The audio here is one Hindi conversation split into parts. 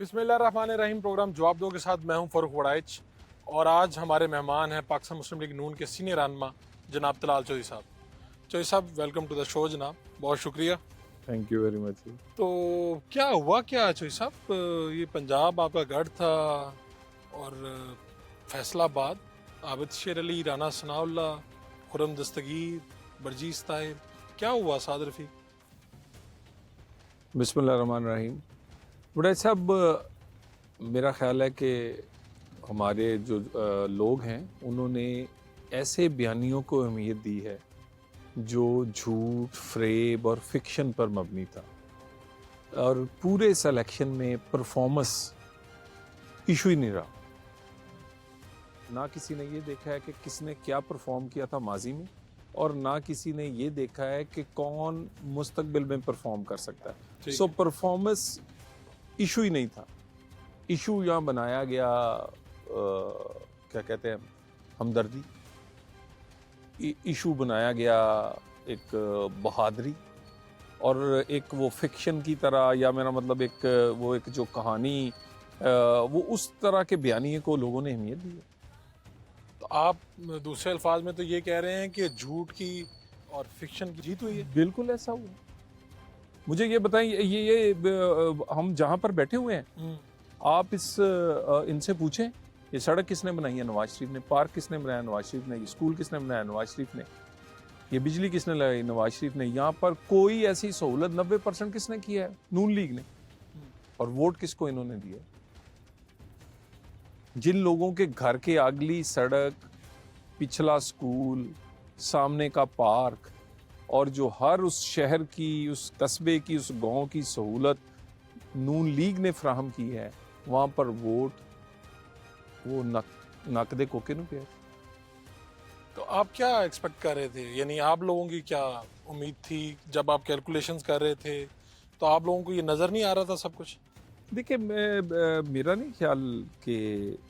बिस्मिल्लाहिर्रहमानिर्रहीम। प्रोग्राम जवाब दो के साथ मैं हूं फ़रूख वड़ाइच और आज हमारे मेहमान हैं पाकिस्तान मुस्लिम लीग नून के सीनियर रहनुमा जनाब तलाल चौधरी साहब। चौधरी साहब, वेलकम टू द शो जनाब, बहुत शुक्रिया। Thank you very much. तो क्या हुआ क्या चौधरी साहब, ये पंजाब आपका गढ़ था और फैसलाबाद आबिद शेर अली, राना सनाउल्ला, खुरम दस्तगीर, बरजीस ताहिर, क्या हुआ साद रफ़ीक? बिस्मिल्लाहिर्रहमानिर्रहीम। बड़ा साहब, मेरा ख्याल है कि हमारे जो लोग हैं उन्होंने ऐसे बयानियों को अहमियत दी है जो झूठ, फ्रेब और फिक्शन पर मबनी था, और पूरे सिलेक्शन में परफॉर्मेंस इशू ही नहीं रहा। ना किसी ने ये देखा है कि किसने क्या परफॉर्म किया था माजी में, और ना किसी ने ये देखा है कि कौन मुस्तकबिल में परफॉर्म कर सकता है। सो परफॉर्मेंस इशू ही नहीं था। इशू यहाँ बनाया गया क्या कहते हैं, हमदर्दी। इशू बनाया गया एक बहादुरी, और एक वो फिक्शन की तरह, या मेरा मतलब एक जो कहानी, वो उस तरह के बयानिए को लोगों ने अहमियत दी है। तो आप दूसरे अल्फाज में तो ये कह रहे हैं कि झूठ की और फिक्शन की जीत हुई है? बिल्कुल ऐसा हुआ। मुझे ये बताएं, ये हम जहां पर बैठे हुए हैं, आप इनसे पूछें ये सड़क किसने बनाई है? नवाज शरीफ ने। पार्क किसने बनाया? नवाज शरीफ ने। स्कूल किसने बनाया? नवाज शरीफ ने। ये बिजली किसने लगाई? नवाज शरीफ ने। यहाँ पर कोई ऐसी सहूलत 90% किसने की है? नून लीग ने। और वोट किसको इन्होंने दिया? जिन लोगों के घर के अगली सड़क, पिछला स्कूल, सामने का पार्क, और जो हर उस शहर की, उस कस्बे की, उस गांव की सहूलत नून लीग ने फराहम की है, वहां पर वोट वो नकदे कोके नु पे। तो आप क्या एक्सपेक्ट कर रहे थे, यानी आप लोगों की क्या उम्मीद थी जब आप कैलकुलेशंस कर रहे थे? तो आप लोगों को ये नज़र नहीं आ रहा था सब कुछ? देखिए, मेरा नहीं ख्याल कि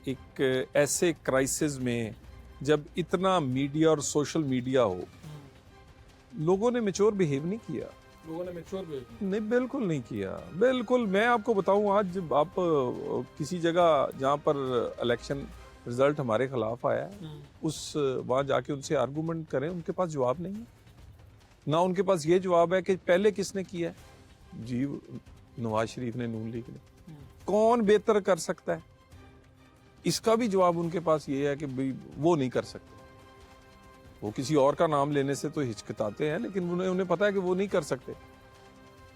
एक ऐसे क्राइसिस में जब इतना मीडिया और सोशल मीडिया हो, लोगों ने मैच्योर बिहेव नहीं किया। लोगों ने मैच्योर बिहेव नहीं, बिल्कुल नहीं किया। बिल्कुल, मैं आपको बताऊं, आज जब आप किसी जगह जहां पर इलेक्शन रिजल्ट हमारे खिलाफ आया है, वहां जाके उनसे आर्गूमेंट करें, उनके पास जवाब नहीं है। ना उनके पास ये जवाब है कि पहले किसने किया है। जी, नवाज शरीफ ने, नून लीग ने। कौन बेहतर कर सकता है, इसका भी जवाब उनके पास ये है कि भाई वो नहीं कर सकते। वो किसी और का नाम लेने से तो हिचकिचाते हैं, लेकिन उन्हें पता है कि वो नहीं कर सकते।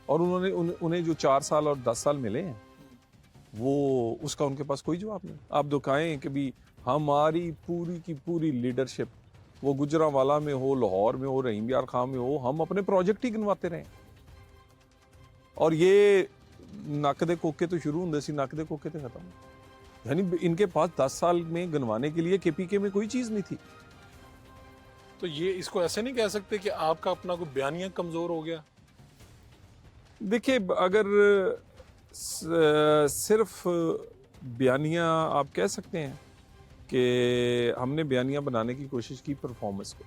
और उन्हें जो 4 साल और 10 साल मिले हैं, वो उसका उनके पास कोई जवाब नहीं। आप दिखाएं कि भी हमारी पूरी की पूरी लीडरशिप, वो गुजरांवाला में हो, लाहौर में हो, रहीम यार खां में हो, हम अपने प्रोजेक्ट ही गिनवाते रहे। और ये नकदे कोके तो शुरू होंगे सी, नकदे कोके तो खत्म। यानी इनके पास 10 साल में गिनवाने के लिए केपीके में कोई चीज नहीं थी। तो ये इसको ऐसे नहीं कह सकते कि आपका अपना कोई बयानिया कमजोर हो गया? देखिए, अगर सिर्फ बयानिया आप कह सकते हैं कि हमने बयानिया बनाने की कोशिश की परफॉर्मेंस को,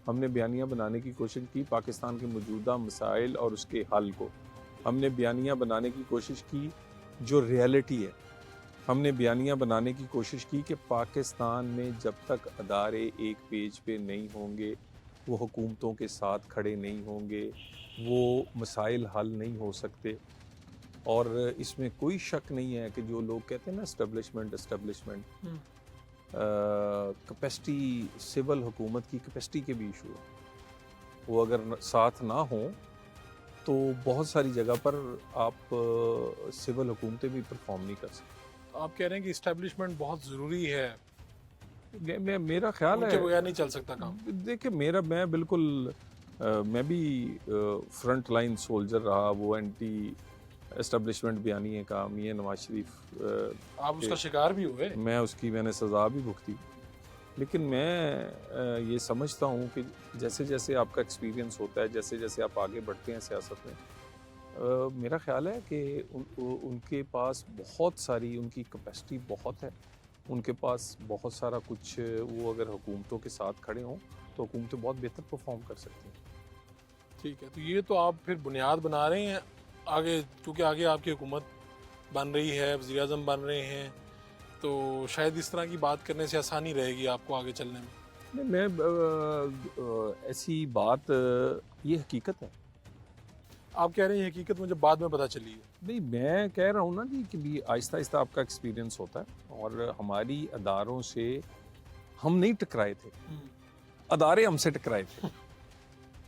हमने बयानिया बनाने की कोशिश की पाकिस्तान के मौजूदा मसाइल और उसके हल को, हमने बयानिया बनाने की कोशिश की जो रियलिटी है, हमने बयानिया बनाने की कोशिश की कि पाकिस्तान में जब तक अदारे एक पेज पे नहीं होंगे, वो हुकूमतों के साथ खड़े नहीं होंगे, वो मसाइल हल नहीं हो सकते। और इसमें कोई शक नहीं है कि जो लोग कहते हैं ना एस्टेब्लिशमेंट, कैपेसिटी, सिविल हुकूमत की कैपेसिटी के भी इशू है। वो अगर साथ ना हो तो बहुत सारी जगह पर आप सिविल हुकूमतें भी परफॉर्म नहीं कर सकते। आप कह रहे हैं कि इस्टेब्लिशमेंट बहुत ज़रूरी है, मेरा ख्याल उनके है, बगैर नहीं चल सकता काम। देखिए मैं बिल्कुल मैं भी फ्रंट लाइन सोल्जर रहा। वो एंटी एस्टेब्लिशमेंट बयानी का मियां नवाज शरीफ, आप उसका शिकार भी हुए। मैंने सज़ा भी भुगती। लेकिन मैं ये समझता हूँ कि जैसे जैसे आपका एक्सपीरियंस होता है, जैसे जैसे आप आगे बढ़ते हैं सियासत में, मेरा ख्याल है कि उनके पास बहुत सारी, उनकी कैपेसिटी बहुत है, उनके पास बहुत सारा कुछ। वो अगर हुकूमतों के साथ खड़े हों तो हुकूमतें बहुत बेहतर परफॉर्म कर सकती हैं। ठीक है, तो ये तो आप फिर बुनियाद बना रहे हैं आगे, क्योंकि आगे आपकी हुकूमत बन रही है, वज़ीर आज़म बन रहे हैं, तो शायद इस तरह की बात करने से आसानी रहेगी आपको आगे चलने में। नहीं, मैं ऐसी बात ये हकीकत है। आप कह रहे हैं ये हकीकत मुझे बाद में पता चली है। नहीं, मैं कह रहा हूँ ना जी कि भी आहिस्ता आहिस्ता आपका एक्सपीरियंस होता है और हमारी अदारों से हम नहीं टकराए थे, अदारे हमसे टकराए थे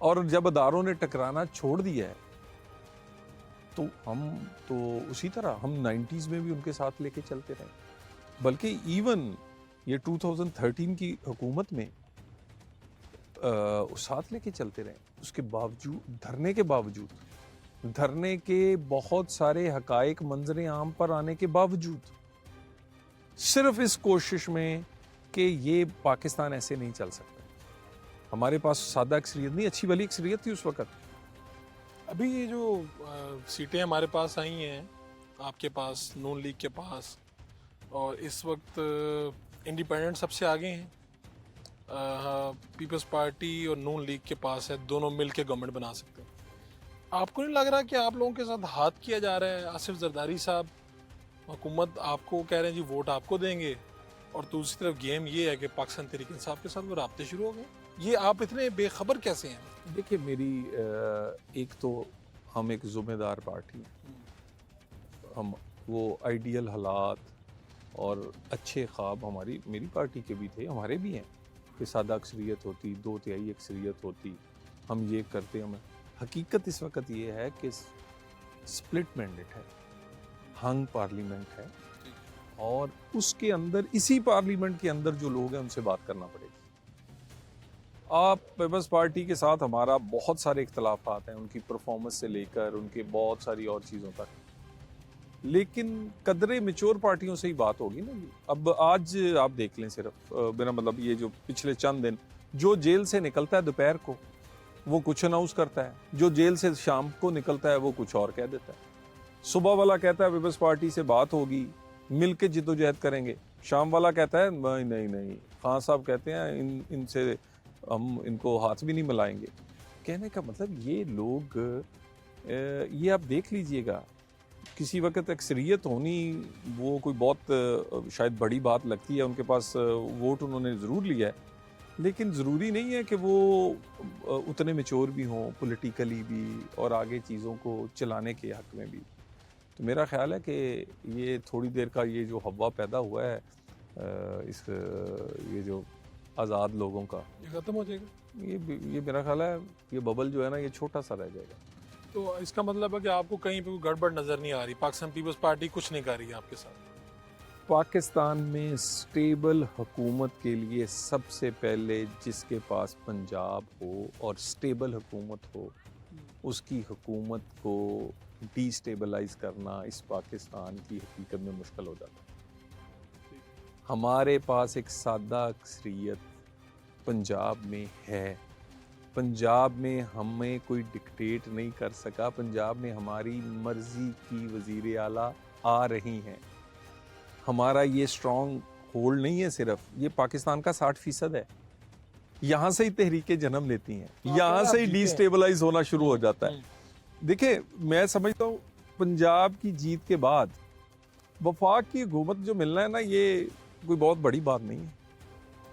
और जब अदारों ने टकराना छोड़ दिया है तो हम तो उसी तरह हम 90s में भी उनके साथ लेके चलते रहे, बल्कि इवन ये 2013 की हुकूमत में साथ लेके चलते रहे। उसके बावजूद धरने के बहुत सारे हकायक मंजर आम पर आने के बावजूद, सिर्फ इस कोशिश में कि ये पाकिस्तान ऐसे नहीं चल सकता। हमारे पास सादा अक्सरियत नहीं, अच्छी वाली अक्सरियत थी उस वक्त। अभी ये जो सीटें हमारे पास आई हैं, आपके पास, नून लीग के पास, और इस वक्त इंडिपेंडेंट सबसे आगे हैं, पीपल्स पार्टी और नून लीग के पास है, दोनों मिल के गवर्नमेंट बना सकते हैं। आपको नहीं लग रहा कि आप लोगों के साथ हाथ किया जा रहा है? आसिफ जरदारी साहब हुकूमत आपको कह रहे हैं जी वोट आपको देंगे, और दूसरी तरफ गेम ये है कि पाकिस्तान तहरीक इंसाफ के साथ वो राब्ते शुरू हो गए। ये आप इतने बेखबर कैसे हैं? देखिए, मेरी एक तो हम एक ज़िम्मेदार पार्टी हैं, हम वो आइडियल हालात और अच्छे ख्वाब मेरी पार्टी के भी थे, हमारे भी हैं कि सादा अक्सरियत होती, 2/3 अक्सरियत होती, हम ये करते। हम हकीकत इस वक्त ये है कि स्प्लिट मैंडेट है, हंग पार्लियामेंट है, और उसके अंदर, इसी पार्लियामेंट के अंदर जो लोग हैं उनसे बात करना पड़ेगी। आप पीपल्स पार्टी के साथ हमारा बहुत सारे इख्तलाफात हैं, उनकी परफॉर्मेंस से लेकर उनके बहुत सारी और चीज़ों तक, लेकिन कदरे मेच्योर पार्टियों से ही बात होगी ना जी। अब आज आप देख लें, सिर्फ मेरा मतलब ये जो पिछले चंद दिन, जो जेल से निकलता है दोपहर को वो कुछ अनाउंस करता है, जो जेल से शाम को निकलता है वो कुछ और कह देता है। सुबह वाला कहता है पीपल्स पार्टी से बात होगी, मिल के जिद्दोजहद करेंगे, शाम वाला कहता है नहीं, खान साहब कहते हैं इनसे हम इनको हाथ भी नहीं मिलाएंगे। कहने का मतलब ये लोग, ये आप देख लीजिएगा, किसी वक्त अक्सरियत होनी वो कोई बहुत शायद बड़ी बात लगती है, उनके पास वोट उन्होंने ज़रूर लिया है, लेकिन ज़रूरी नहीं है कि वो उतने मैच्योर भी हों पॉलिटिकली भी और आगे चीज़ों को चलाने के हक़ में भी। तो मेरा ख़्याल है कि ये थोड़ी देर का ये जो हवा पैदा हुआ है, ये जो आज़ाद लोगों का, ये ख़त्म हो जाएगा। ये मेरा ख़्याल है ये बबल जो है ना, ये छोटा सा रह जाएगा। तो इसका मतलब है कि आपको कहीं पे कोई गड़बड़ नज़र नहीं आ रही, पाकिस्तान पीपल्स पार्टी कुछ नहीं कर रही है आपके साथ? पाकिस्तान में स्टेबल हुकूमत के लिए सबसे पहले जिसके पास पंजाब हो और स्टेबल हुकूमत हो, उसकी हुकूमत को डिस्टेबलाइज करना इस पाकिस्तान की हकीकत में मुश्किल हो जाता है। हमारे पास एक सादा अक्सरियत पंजाब में है, पंजाब में हमें कोई डिक्टेट नहीं कर सका, पंजाब में हमारी मर्जी की वज़ीर आला आ रही हैं। हमारा ये स्ट्रॉन्ग होल्ड नहीं है, सिर्फ ये पाकिस्तान का 60% है, यहाँ से ही तहरीकें जन्म लेती हैं, यहाँ से ही डिस्टेबलाइज होना शुरू हो जाता है। देखिए, मैं समझता हूँ पंजाब की जीत के बाद वफाक की हुकूमत जो मिलना है ना, ये कोई बहुत बड़ी बात नहीं है।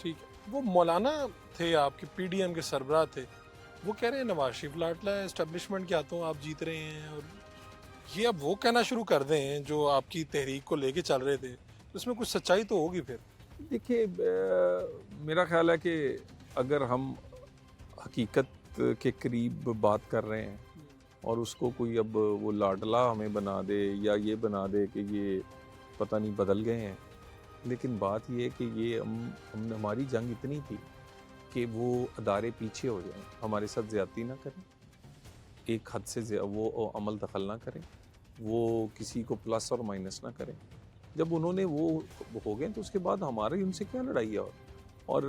ठीक है, वो मौलाना थे आपके पीडीएम के सरबराह थे, वो कह रहे हैं नवाज शरीफ लाडला एस्टेब्लिशमेंट के हाथों आप जीत रहे हैं, और ये अब वो कहना शुरू कर दें जो आपकी तहरीक को लेके चल रहे थे, तो इसमें कुछ सच्चाई तो होगी फिर। देखिए, मेरा ख्याल है कि अगर हम हकीकत के करीब बात कर रहे हैं और उसको कोई अब वो लाडला हमें बना दे या ये बना दे कि ये पता नहीं बदल गए हैं, लेकिन बात ये है कि ये हमने हमारी जंग इतनी थी कि वो अदारे पीछे हो जाएं, हमारे साथ ज़्यादती ना करें, एक हद से वो अमल दखल ना करें, वो किसी को प्लस और माइनस ना करें। जब उन्होंने वो हो गए तो उसके बाद हमारी उनसे क्या लड़ाई है। और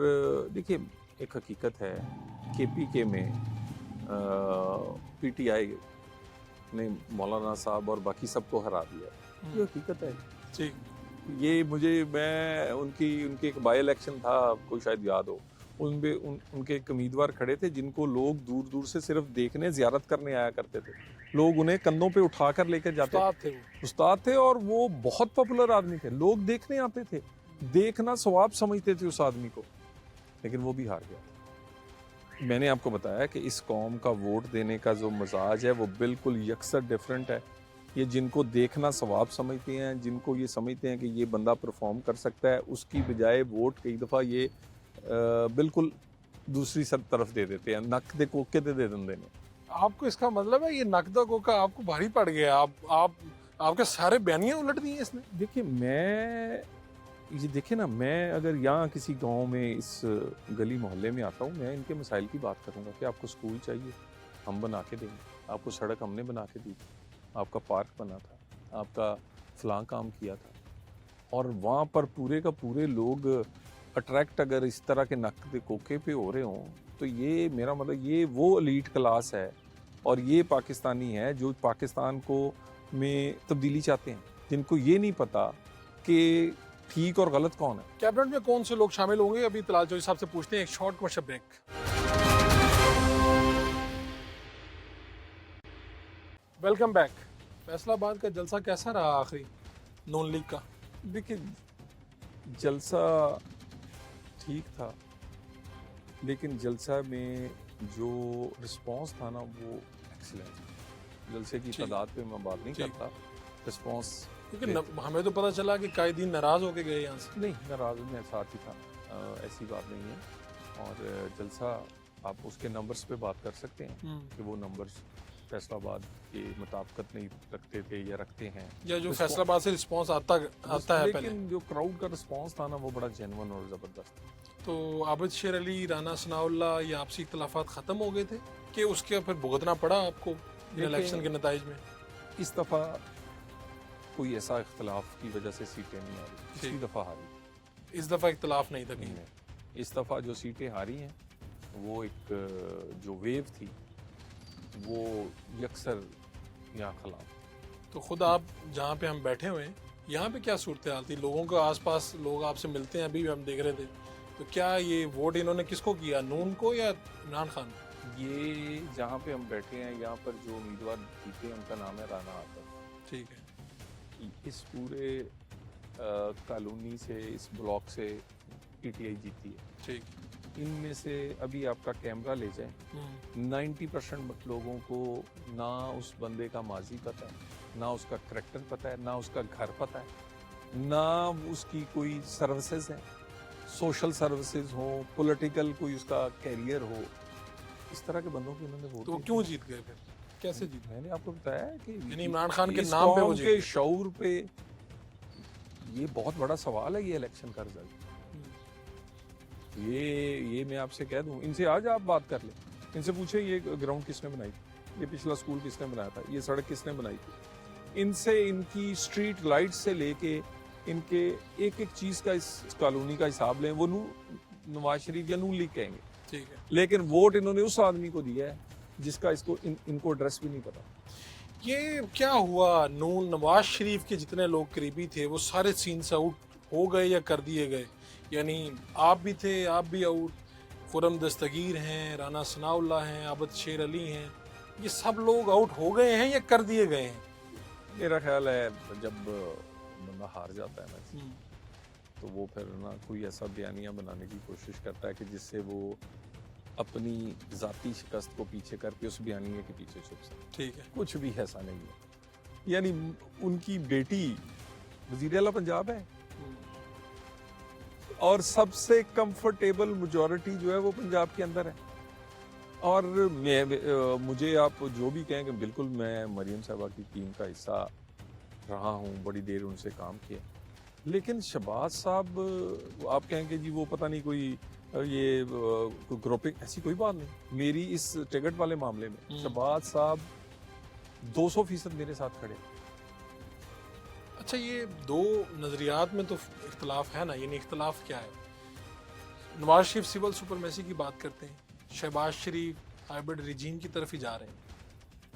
देखिए, एक हकीकत है, KPK में PTI ने मौलाना साहब और बाकी सबको हरा दिया, ये हकीकत है। ठीक, मैं उनकी एक बाई इलेक्शन था, आपको शायद याद हो, उनके एक उम्मीदवार खड़े थे जिनको लोग दूर दूर से सिर्फ देखने, ज़ियारत करने आया करते थे। लोग उन्हें कंधों पे उठाकर लेकर जाते उस्ताद थे वो। उस्ताद थे और वो बहुत पॉपुलर आदमी थे। लोग देखने आते थे, देखना सवाब समझते थे उस आदमी को, लेकिन वो भी हार गया। मैंने आपको बताया कि इस कौम का वोट देने का जो मजाज है वो बिल्कुल यकसर डिफरेंट है। ये जिनको देखना सवाब समझते हैं, जिनको ये समझते हैं कि ये बंदा परफॉर्म कर सकता है, उसकी बजाय वोट कई दफ़ा ये बिल्कुल दूसरी सब तरफ दे देते हैं, नक दे कोके दे देंगे ने। आपको इसका मतलब है ये नकदा कोका आपको भारी पड़ गया, आप आपके सारे बयानियां उलट दी हैं इसने। देखिए ये देखिए ना, मैं अगर यहाँ किसी गांव में इस गली मोहल्ले में आता हूँ, मैं इनके मसाइल की बात करूँगा कि आपको स्कूल चाहिए, हम बना के देंगे, आपको सड़क हमने बना के दी, आपका पार्क बना था, आपका फलां काम किया था। और वहाँ पर पूरे का पूरे लोग अट्रैक्ट अगर इस तरह के नक के कोके पे हो रहे हों, तो ये मेरा मतलब ये वो एलीट क्लास है और ये पाकिस्तानी है जो पाकिस्तान को में तब्दीली चाहते हैं, जिनको ये नहीं पता कि ठीक और गलत कौन है। कैबिनेट में कौन से लोग शामिल होंगे, अभी तलाल चौधरी साहब से पूछते हैं। एक short commercial break. Welcome back. Faisalabad का जलसा कैसा रहा आखिरी नून लीग का? देखिए, जलसा ठीक था, लेकिन जलसा में जो रिस्पांस था ना वो एक्सीलेंट। जलसे की तादाद पे मैं बात नहीं करता, रिस्पांस, क्योंकि हमें तो पता चला कि कायदीन नाराज होके गए यहाँ से। नहीं, नाराज मैं साथ ही था, ऐसी बात नहीं है। और जलसा आप उसके नंबर्स पे बात कर सकते हैं कि वो नंबर्स फैसलाबाद के मुताबिकत नहीं रखते थे या रखते हैं, या जो फैसलाबाद से रिस्पांस आता है लेकिन पहले। जो क्राउड का रिस्पांस था ना वो बड़ा जेन्युइन और ज़बरदस्त। तो आबिद शेर अली, राना सनाउल्लाह, ये आपसी इख्तलाफात ख़त्म हो गए थे कि उसके फिर भुगतना पड़ा आपको इलेक्शन के नताइज में? इस दफ़ा कोई ऐसा इख्तलाफ की वजह से सीटें नहीं आ रही, पिछली दफ़ा हारी। इस दफ़ा इख्तलाफ नहीं था कहीं। इस दफ़ा जो सीटें हारी हैं वो एक जो वेव थी वो यकसर यहाँ खिलाफ। तो खुद आप जहाँ पे हम बैठे हुए हैं, यहाँ पे क्या सूरत हाल थी? लोगों के आसपास लोग आपसे मिलते हैं, अभी भी हम देख रहे थे। तो क्या ये वोट इन्होंने किसको किया, नून को या इमरान खान? ये जहाँ पे हम बैठे हैं यहाँ पर जो उम्मीदवार जीते हैं उनका नाम है राना आतफ। ठीक है। इस पूरे कॉलोनी से, इस ब्लॉक से पीटीआई जीती है। ठीक। इनमें से अभी आपका कैमरा ले जाए, 90% लोगों को ना उस बंदे का माजी पता है, ना उसका करैक्टर पता है, ना उसका घर पता है, ना उसकी कोई सर्विसेज है, सोशल सर्विसेज हो, पॉलिटिकल कोई उसका कैरियर हो। इस तरह के बंदों को इन्होंने वोट तो क्यों जीत गए फिर? कैसे जीत? मैंने आपको बताया कि यानी इमरान खान के इस नाम पे वो कौम जीत के गए। शऊर पे ये बहुत बड़ा सवाल है, ये इलेक्शन का रिजल्ट। ये मैं आपसे कह दूं, इनसे आज आप बात कर ले, इनसे पूछे ये ग्राउंड किसने बनाई थी, ये पिछला स्कूल किसने बनाया था, ये सड़क किसने बनाई थी। इनसे इनकी स्ट्रीट लाइट से लेके इनके एक एक चीज का इस कॉलोनी का हिसाब लें, वो नवाज शरीफ या नून लीग कहेंगे। ठीक है। लेकिन वोट इन्होंने उस आदमी को दिया है जिसका इनको एड्रेस भी नहीं पता। ये क्या हुआ? नून नवाज शरीफ के जितने लोग करीबी थे वो सारे सीन से आउट हो गए या कर दिए गए? यानी आप भी थे, आप भी आउट, खुरम दस्तगीर हैं, राना सनाउल्लाह हैं, आबिद शेर अली हैं, ये सब लोग आउट हो गए हैं या कर दिए गए हैं? मेरा ख्याल है जब बंदा हार जाता है ना तो वो फिर ना कोई ऐसा बयानिया बनाने की कोशिश करता है कि जिससे वो अपनी ज़ाती शिकस्त को पीछे करके उस बयानिए के पीछे छुप सके। ठीक है। कुछ भी ऐसा नहीं है। यानी उनकी बेटी वज़ीर आला पंजाब है और सबसे कंफर्टेबल मेजॉरिटी जो है वो पंजाब के अंदर है। और मुझे आप जो भी कहें कि बिल्कुल मैं मरियम साहबा की टीम का हिस्सा रहा हूँ, बड़ी देर उनसे काम किया, लेकिन शहबाज साहब आप कहेंगे जी वो पता नहीं कोई ये ग्रुपिंग, ऐसी कोई बात नहीं। मेरी इस टिकट वाले मामले में शहबाज साहब 200% मेरे साथ खड़े। अच्छा, ये दो नज़रियात में तो इख्तलाफ है ना, यानी इख्तलाफ क्या है? नवाज शरीफ सिविल सुपरमेसी की बात करते हैं, शहबाज शरीफ हाइब्रिड रिजीम की तरफ ही जा रहे हैं।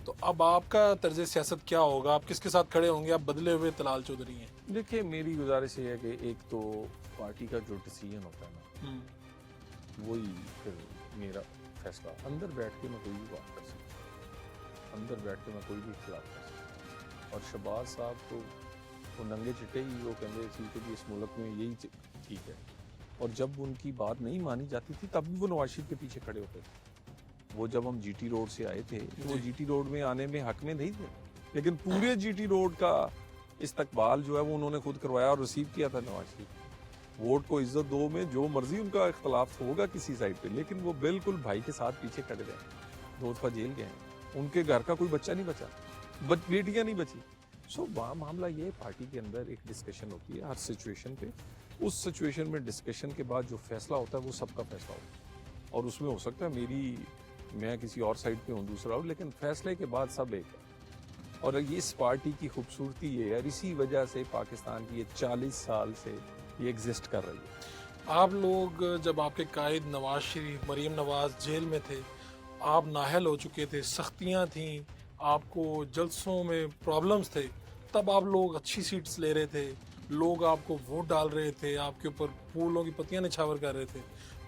तो अब आपका तर्ज सियासत क्या होगा? आप किसके साथ खड़े होंगे? आप बदले हुए तलाल चौधरी हैं। देखिए, मेरी गुजारिश ये है कि एक तो पार्टी का जो डिसीजन होता है ना वही फिर मेरा फैसला, अंदर बैठ के मैं कोई भी बात कर सकता, अंदर बैठ के मैं कोई भी खिलाफ कर सकता। और शहबाज साहब तो वो नंगे चिट्टे ही वो कहते थे कि इस मुल्क में यही ठीक है, और जब उनकी बात नहीं मानी जाती थी तब भी वो नवाज शरीफ के पीछे खड़े होते थे। वो जब हम जीटी रोड से आए थे तो वो जीटी रोड में आने में हक में नहीं थे, लेकिन पूरे जीटी रोड का इस्तकबाल जो है वो उन्होंने खुद करवाया और रिसीव किया था नवाज शरीफ। वोट को इज्जत दो में जो मर्जी उनका इख्तलाफ होगा किसी साइड पे, लेकिन वो बिल्कुल भाई के साथ पीछे खड़े रहे। 2 दफा जेल गए, उनके घर का कोई बच्चा नहीं बचा, बेटियां नहीं बची। सो वहाँ मामला ये, पार्टी के अंदर एक डिस्कशन होती है हर सिचुएशन पे, उस सिचुएशन में डिस्कशन के बाद जो फैसला होता है वो सबका फैसला होता है, और उसमें हो सकता है मैं किसी और साइड पे हूँ, दूसरा हूँ, लेकिन फैसले के बाद सब एक है। और इस पार्टी की खूबसूरती ये है, और इसी वजह से पाकिस्तान की ये 40 साल से ये एग्जिस्ट कर रही है। आप लोग जब आपके कायद नवाज शरीफ, मरीम नवाज जेल में थे, आप नाहल हो चुके थे, सख्तियाँ थीं, आपको जलसों में प्रॉब्लम्स थे, तब आप लोग अच्छी सीट्स ले रहे थे, लोग आपको वोट डाल रहे थे, आपके ऊपर फूलों की पत्तियां निछावर कर रहे थे,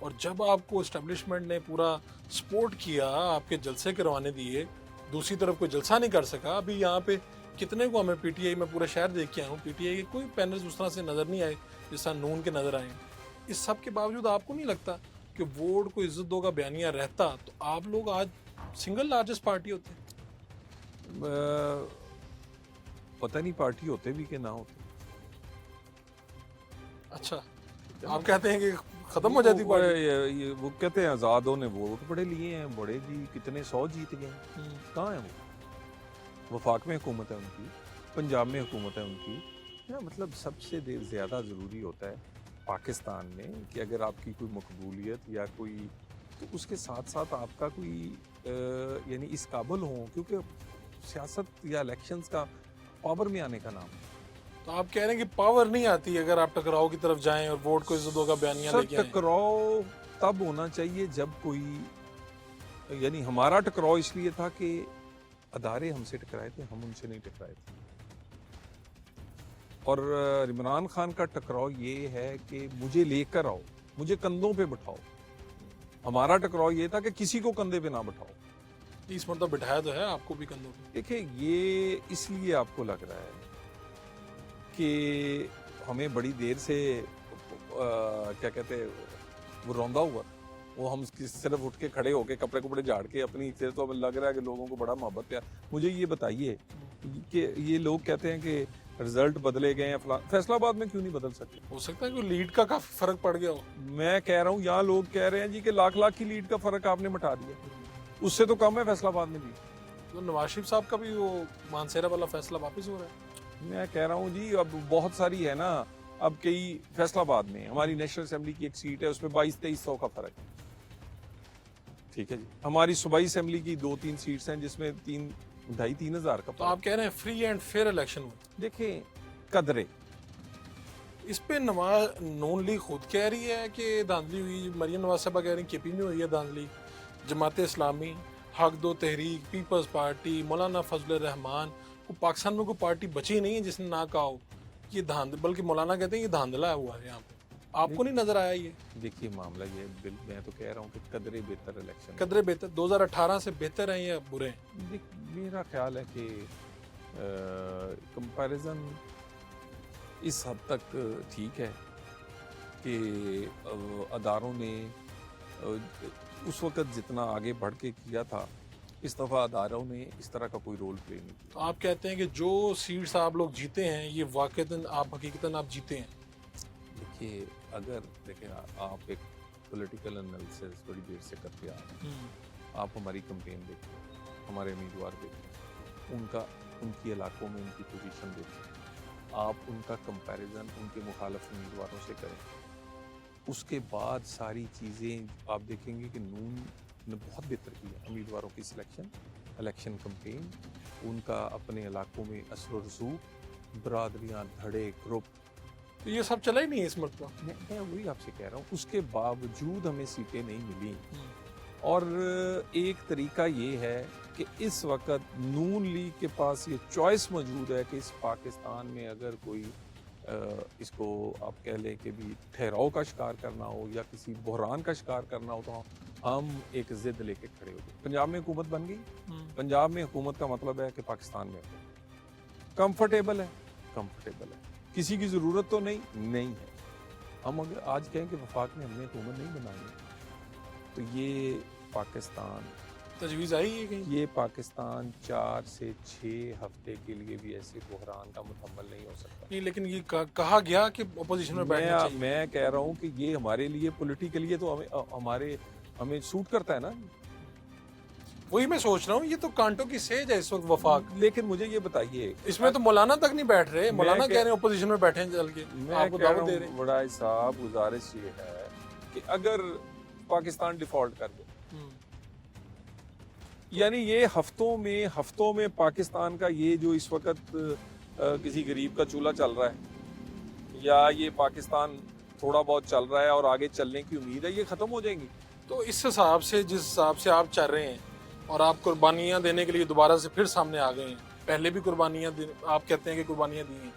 और जब आपको एस्टेब्लिशमेंट ने पूरा सपोर्ट किया, आपके जलसे करवाने दिए, दूसरी तरफ कोई जलसा नहीं कर सका। अभी यहाँ पे कितने को हमें पीटीआई में पूरा शहर देख के आया हूँ, पीटीआई के कोई पैनल्स उस तरह से नज़र नहीं आए जिस तरह नून के नज़र आए। इस सब के बावजूद आपको नहीं लगता कि वोट को इज्जत दो का बयानिया रहता तो आप लोग आज सिंगल लार्जेस्ट पार्टी होते? पता नहीं पार्टी होते भी कि ना होते। अच्छा, आप कहते हैं कि खत्म हो जाती पार्टी? ये वो कहते हैं आजादों ने वोट बड़े लिए हैं, बड़े जी कितने 100 जीत गए, कहाँ है वो? वफाक में हुकूमत है उनकी, पंजाब में हुकूमत है उनकी। या मतलब सबसे ज़्यादा ज़रूरी होता है पाकिस्तान में कि अगर आपकी कोई मकबूलियत या कोई, तो उसके साथ साथ आपका कोई यानी इस काबिल हो, क्योंकि सियासत या इलेक्शंस का पावर में आने का नाम है। तो आप कह रहे हैं कि पावर नहीं आती अगर आप टकराव की तरफ जाएं और वोट को इज्जत दो का बयानिया लेके आएं? टकराव तब होना चाहिए जब कोई, यानी हमारा टकराव इसलिए था कि अदारे हमसे टकराए थे, हम उनसे नहीं टकराए थे। और इमरान खान का टकराव ये है कि मुझे लेकर आओ, मुझे कंधों पे बिठाओ। हमारा टकराव ये था कि किसी को कंधे पे ना बिठाओ। इस मतलब बिठाया तो है आपको भी कंधों पे। देखिए, ये इसलिए आपको लग रहा है कि हमें बड़ी देर से क्या कहते हैं वो रौंदा हुआ, वो हम सिर्फ उठ के खड़े होके कपड़े कपड़े झाड़ के अपनी से, तो हमें लग रहा है कि लोगों को बड़ा मोहब्बत प्यार। मुझे ये बताइए कि ये लोग कहते हैं कि रिजल्ट बदले गए हैं, फैसलाबाद में क्यों नहीं बदल सकते? हो सकता है कि लीड का काफी फर्क पड़ गया हो। मैं कह रहा हूँ, यहाँ लोग कह रहे हैं जी कि लाख की लीड का फर्क आपने मिटा दिया, उससे तो कम है फैसलाबाद में भी। तो नवाज शरीफ साहब का भी वो मानसेरा वाला फैसला वापस हो रहा है। मैं कह रहा हूँ जी, अब बहुत सारी है ना, अब कई फैसलाबाद में हमारी नेशनल असेंबली की एक सीट है, उसमें 22-2300 का फर्क है, ठीक है जी। हमारी सूबाई असेंबली की 2-3 सीट्स हैं जिसमें 2,500-3 हज़ार का। तो आप कह रहे हैं फ्री एंड फेयर इलेक्शन हुआ। देखिए कदरे, इस पे नवाज नून लीग खुद कह रही है कि धांधली हुई, मरियम नवाज साहबा कह रही है केपी में हुई है धांधली, जमात इस्लामी, हक दो तहरीक, पीपल्स पार्टी, मौलाना फजल रहमान, वो पाकिस्तान में कोई पार्टी बची नहीं है जिसने ना कहा हो ये बल्कि मौलाना कहते हैं ये धांधला हुआ है यहाँ पे। आपको नहीं नजर आया ये? देखिए मामला ये, मैं तो कह रहा हूँ कि कदरे बेहतर इलेक्शन, कदरे बेहतर 2018 से बेहतर हैं या बुरे हैं? मेरा ख्याल है कि कंपैरिजन इस हद तक ठीक है कि अदारों ने उस वक्त जितना आगे बढ़ के किया था, इस दफ़ा अदारों ने इस तरह का कोई रोल प्ले नहीं किया। तो आप कहते हैं कि जो सीट्स आप लोग जीते हैं ये वाकईतन आप हकीकतन आप जीते हैं? देखिए, अगर देखें आप एक पॉलिटिकल एनालिसिस बड़ी देर से करते आ रहे हैं, आप हमारी कैंपेन देखें, हमारे उम्मीदवार देखें, उनकी इलाकों में उनकी पोजीशन देखें, आप उनका कंपैरिजन उनके मुखालिफ उम्मीदवारों से करें, उसके बाद सारी चीज़ें आप देखेंगे कि नून ने बहुत बेहतर किया उम्मीदवारों की सिलेक्शन, इलेक्शन कैंपेन, उनका अपने इलाकों में असर व रसूख, बरादरियाँ, धड़े, ग्रुप, तो ये सब चला ही नहीं है इस मरतबा। मैं वही आपसे कह रहा हूँ, उसके बावजूद हमें सीटें नहीं मिली। और एक तरीका ये है कि इस वक्त नून लीग के पास ये चॉइस मौजूद है कि इस पाकिस्तान में अगर कोई इसको आप कह लें कि भी ठहराव का शिकार करना हो या किसी बहरान का शिकार करना हो, तो हम एक जिद लेके खड़े हो गए। पंजाब में हुकूमत बन गई। पंजाब में हुकूमत का मतलब है कि पाकिस्तान में कंफर्टेबल है, कंफर्टेबल है, किसी की ज़रूरत तो नहीं है। हम अगर आज कहें कि वफाक में हमने हुकूमत नहीं बनानी, तो ये पाकिस्तान तजवीज़ आई है कहीं? ये पाकिस्तान 4 से 6 हफ्ते के लिए भी ऐसे बहरान का मुकम्मल नहीं हो सकता। नहीं, लेकिन ये कहा गया कि अपोजिशन में बैठना चाहिए। मैं कह रहा हूँ कि ये हमारे लिए पॉलिटिकली तो हमें सूट करता है ना। वही मैं सोच रहा हूँ, ये तो कांटों की सेज है इस वक्त वफाक। लेकिन मुझे ये बताइए, इसमें तो मौलाना तक नहीं बैठ रहे, मौलाना कह रहे हैं अपोजिशन में बैठे हैं चल के, मैं आपको दावत दे रहे हैं। बड़ा साहब गुजारिश ये है कि अगर पाकिस्तान डिफॉल्ट कर दे, यानी ये हफ्तों में पाकिस्तान का ये जो इस वक्त किसी गरीब का चूल्हा चल रहा है या ये पाकिस्तान थोड़ा बहुत चल रहा है और आगे चलने की उम्मीद है, ये खत्म हो जाएंगी। तो इस हिसाब से, जिस हिसाब से आप चल रहे हैं और आप कुर्बानियां देने के लिए दोबारा से फिर सामने आ गए हैं, पहले भी कुर्बानियां आप कहते हैं कि कुर्बानियां दी हैं,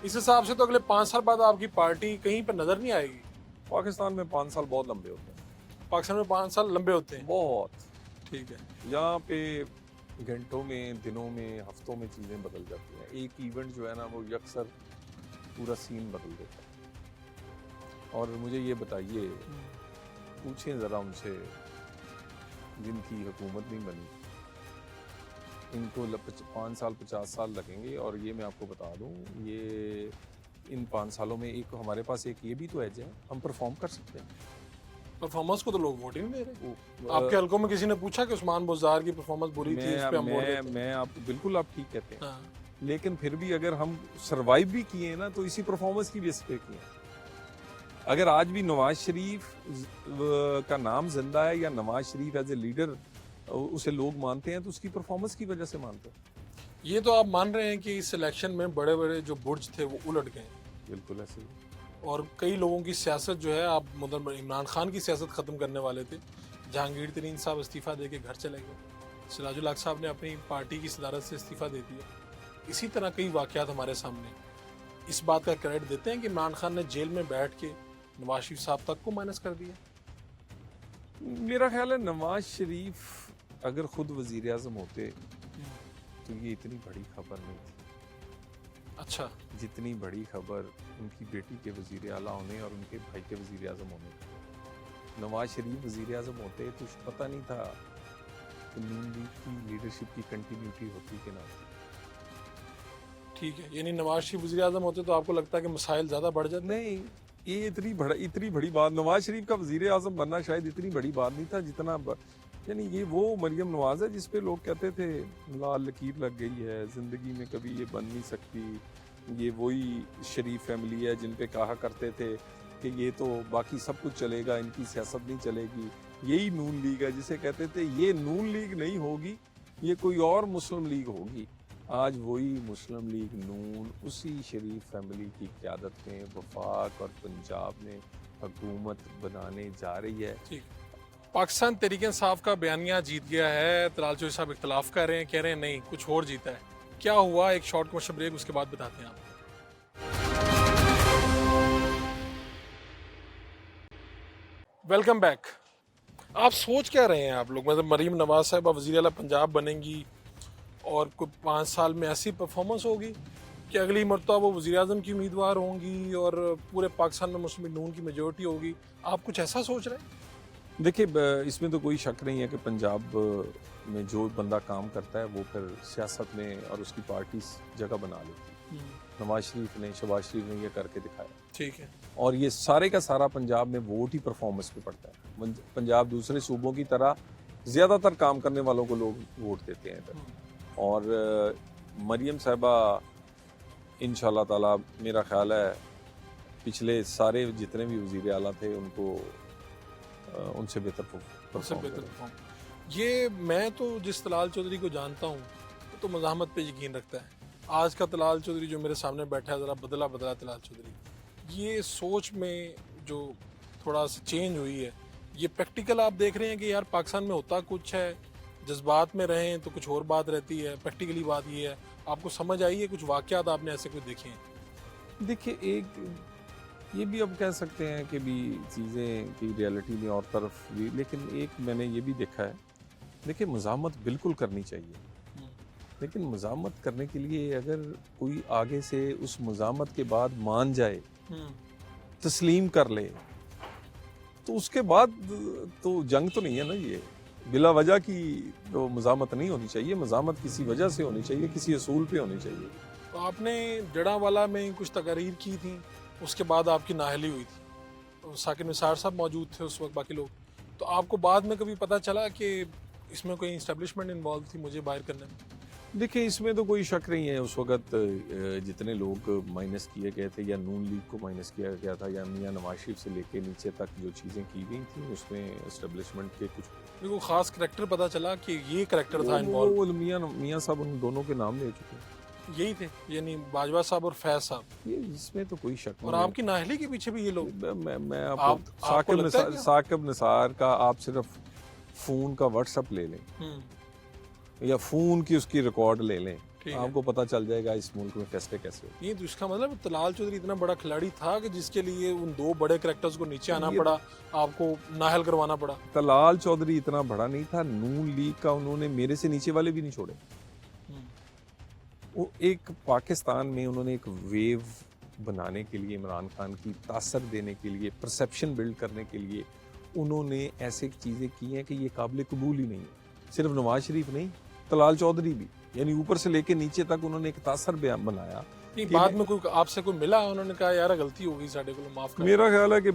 इस हिसाब से तो अगले 5 साल बाद आपकी पार्टी कहीं पर नजर नहीं आएगी। पाकिस्तान में 5 साल बहुत लंबे होते हैं। पाकिस्तान में 5 साल लंबे होते हैं, बहुत। ठीक है। यहाँ पे घंटों में, दिनों में, हफ्तों में चीज़ें बदल जाती हैं। एक इवेंट जो है ना, वो यकसर पूरा सीन बदल देता है। और मुझे ये बताइए, पूछें ज़रा उनसे जिनकी हुकूमत नहीं बनी, इनको 5 साल 50 साल लगेंगे। और ये मैं आपको बता दूं, ये इन 5 सालों में एक हमारे पास एक ये भी तो एज है, हम परफॉर्म कर सकते हैं। परफॉर्मेंस को तो लोग वोट ही नहीं दे रहे। आपके हलकों में किसी ने पूछा कि उस्मान बुज़दार की परफॉर्मेंस बुरी थी, इस पे हम वोट देते हैं? मैं आप बिल्कुल आप ठीक कहते हैं। हाँ। लेकिन फिर भी अगर हम सरवाइव भी किए ना, तो इसी परफॉर्मेंस की बेस पे किए। अगर आज भी नवाज शरीफ का नाम जिंदा है या Nawaz Sharif as a leader उसे लोग मानते हैं, तो उसकी परफॉर्मेंस की वजह से मानते हैं। ये तो आप मान रहे हैं कि इस इलेक्शन में बड़े बड़े जो बुर्ज थे वो उलट गए। बिल्कुल ऐसे ही। और कई लोगों की सियासत जो है, आप मतलब इमरान खान की सियासत ख़त्म करने वाले थे, जहांगीर तरीन साहब इस्तीफ़ा दे के घर चले गए, सिराजुल हक साहब ने अपनी पार्टी की सदारत से इस्तीफ़ा दे दिया। इसी तरह कई वाक़यात हमारे सामने इस बात का क्रेडिट देते हैं कि इमरान खान ने जेल में बैठ के नवाज शरीफ साहब तक को माइनस कर दिया। मेरा ख्याल है नवाज शरीफ अगर खुद वजीर आज़म होते तो ये इतनी बड़ी खबर नहीं थी। अच्छा, जितनी बड़ी खबर उनकी बेटी के वजीर आला होने और उनके भाई के वजीर आज़म होने का। नवाज शरीफ वजीर आज़म होते तो पता नहीं था कि नून लीग की लीडरशिप की कंटिन्यूटी होती कि ना। ठीक है, यानी नवाज शरीफ वज़ीर आज़म होते तो आपको लगता है कि मसाइल ज़्यादा बढ़ जाते? नहीं, ये इतनी बड़ी बात, नवाज शरीफ का वजीर आज़म बनना शायद इतनी बड़ी बात नहीं था जितना यानी ये वो मरियम नवाज है जिस पे लोग कहते थे लाल लकीर लग गई है, ज़िंदगी में कभी ये बन नहीं सकती। ये वही शरीफ फैमिली है जिन पे कहा करते थे कि ये तो बाकी सब कुछ चलेगा, इनकी सियासत नहीं चलेगी। यही नून लीग है जिसे कहते थे ये नून लीग नहीं होगी, ये कोई और मुस्लिम लीग होगी। आज वही मुस्लिम लीग नून उसी शरीफ फैमिली की क़यादत में वफाक और पंजाब में हुकूमत बनाने जा रही है। ठीक, पाकिस्तान तहरीक इंसाफ का बयानिया जीत गया है, तलाल चौधरी साहब इख्तलाफ कर रहे हैं, कह रहे हैं नहीं कुछ और जीता है। क्या हुआ? एक शॉर्ट कमर्शियल ब्रेक, उसके बाद बताते हैं आपको। Welcome back. आप सोच क्या रहे हैं आप लोग, मतलब मरीम नवाज साहब वज़ीर आला पंजाब बनेंगी और कुछ 5 साल में ऐसी परफॉर्मेंस होगी कि अगली मरतबा वो वज़ीर आज़म की उम्मीदवार होंगी और पूरे पाकिस्तान में मुस्लिम नून की मेजोरिटी होगी? आप कुछ ऐसा सोच रहे हैं? देखिए, इसमें तो कोई शक नहीं है कि पंजाब में जो बंदा काम करता है वो फिर सियासत में और उसकी पार्टी जगह बना लेती है। नवाज शरीफ ने, शहबाज शरीफ ने ये करके दिखाया। ठीक है। और ये सारे का सारा पंजाब में वोट ही परफॉर्मेंस पे पड़ता है। पंजाब दूसरे सूबों की तरह ज़्यादातर काम करने वालों को लोग वोट देते हैं इधर। और मरियम साहिबा इंशाल्लाह ताला मेरा ख्याल है पिछले सारे जितने भी वज़ीर आला थे उनसे बेहतर परफॉर्म। ये मैं तो जिस तलाल चौधरी को जानता हूँ तो मज़ाहमत पे यकीन रखता है। आज का तलाल चौधरी जो मेरे सामने बैठा है, ज़रा बदला तलाल चौधरी, ये सोच में जो थोड़ा सा चेंज हुई है, ये प्रैक्टिकल आप देख रहे हैं कि यार पाकिस्तान में होता कुछ है, जज्बात में रहें तो कुछ और बात रहती है, प्रैक्टिकली बात ये है। आपको समझ आई है? कुछ वाक़यात आपने ऐसे कुछ देखे हैं? देखिए, एक ये भी अब कह सकते हैं कि भी चीज़ें की रियलिटी में और तरफ भी, लेकिन एक मैंने ये भी देखा है, देखिए मज़ामत बिल्कुल करनी चाहिए, लेकिन मज़ामत करने के लिए अगर कोई आगे से उस मज़ामत के बाद मान जाए, तस्लीम कर ले, तो उसके बाद तो जंग तो नहीं है ना ये। बिला वजह की तो मज़ामत नहीं होनी चाहिए, मज़ामत किसी वजह से होनी चाहिए, किसी असूल पे होनी चाहिए। तो आपने जड़ांवाला में कुछ तकारीर की थी, उसके बाद आपकी नाअहली हुई थी, तो साकिब निसार साहब मौजूद थे उस वक्त, बाकी लोग, तो आपको बाद में कभी पता चला कि इसमें कोई इस्टेब्लिशमेंट इन्वॉल्व थी मुझे बाहर करने में? देखिए, इसमें तो कोई शक नहीं है, उस वक्त जितने लोग माइनस किए गए थे या नून लीग को माइनस किया गया था या मियां नवाज शरीफ से लेके नीचे तक जो चीज़ें की गई थी, उसमें इस्टेब्लिशमेंट के कुछ मेरे को खास करैक्टर पता चला कि ये करैक्टर था इन्वॉल्व, वो मियां साहब उन दोनों के नाम ले चुके हैं। यही थे, यानी बाजवा साहब और फैज साहब, ये इसमें तो कोई शक और नहीं है। आपकी नाअहली के पीछे भी ये लोग? मैं आपको आपको लगता है क्या? साकिब निसार का आप सिर्फ फ़ोन का व्हाट्सअप ले लें या फ़ोन की उसकी रिकॉर्ड ले लें, ठीक है। आपको पता चल जाएगा इस मुल्क में फैसले कैसे होते ये तो इसका मतलब तलाल चौधरी इतना बड़ा खिलाड़ी था कि जिसके लिए उन दो बड़े कैरेक्टर्स को नीचे आना ये- पड़ा, आपको नाहल करवाना पड़ा। हैं। तलाल चौधरी इतना बड़ा नहीं था, नून लीग का उन्होंने मेरे से नीचे वाले भी नहीं छोड़े। वो एक पाकिस्तान में उन्होंने एक वेव बनाने के लिए, इमरान खान की तासर देने के लिए, परसेप्शन बिल्ड करने के लिए उन्होंने ऐसे चीज़ें की हैं कि ये काबिल कबूल ही नहीं है। सिर्फ नवाज शरीफ नहीं, तलाल चौधरी भी, यानी ऊपर से लेके नीचे तक उन्होंने एक तासर बयान बनाया। नहीं, बाद में कोई आपसे कोई मिला, उन्होंने कहा यार गलती हो गई, साढ़े को माफ कर। मेरा ख्याल है कि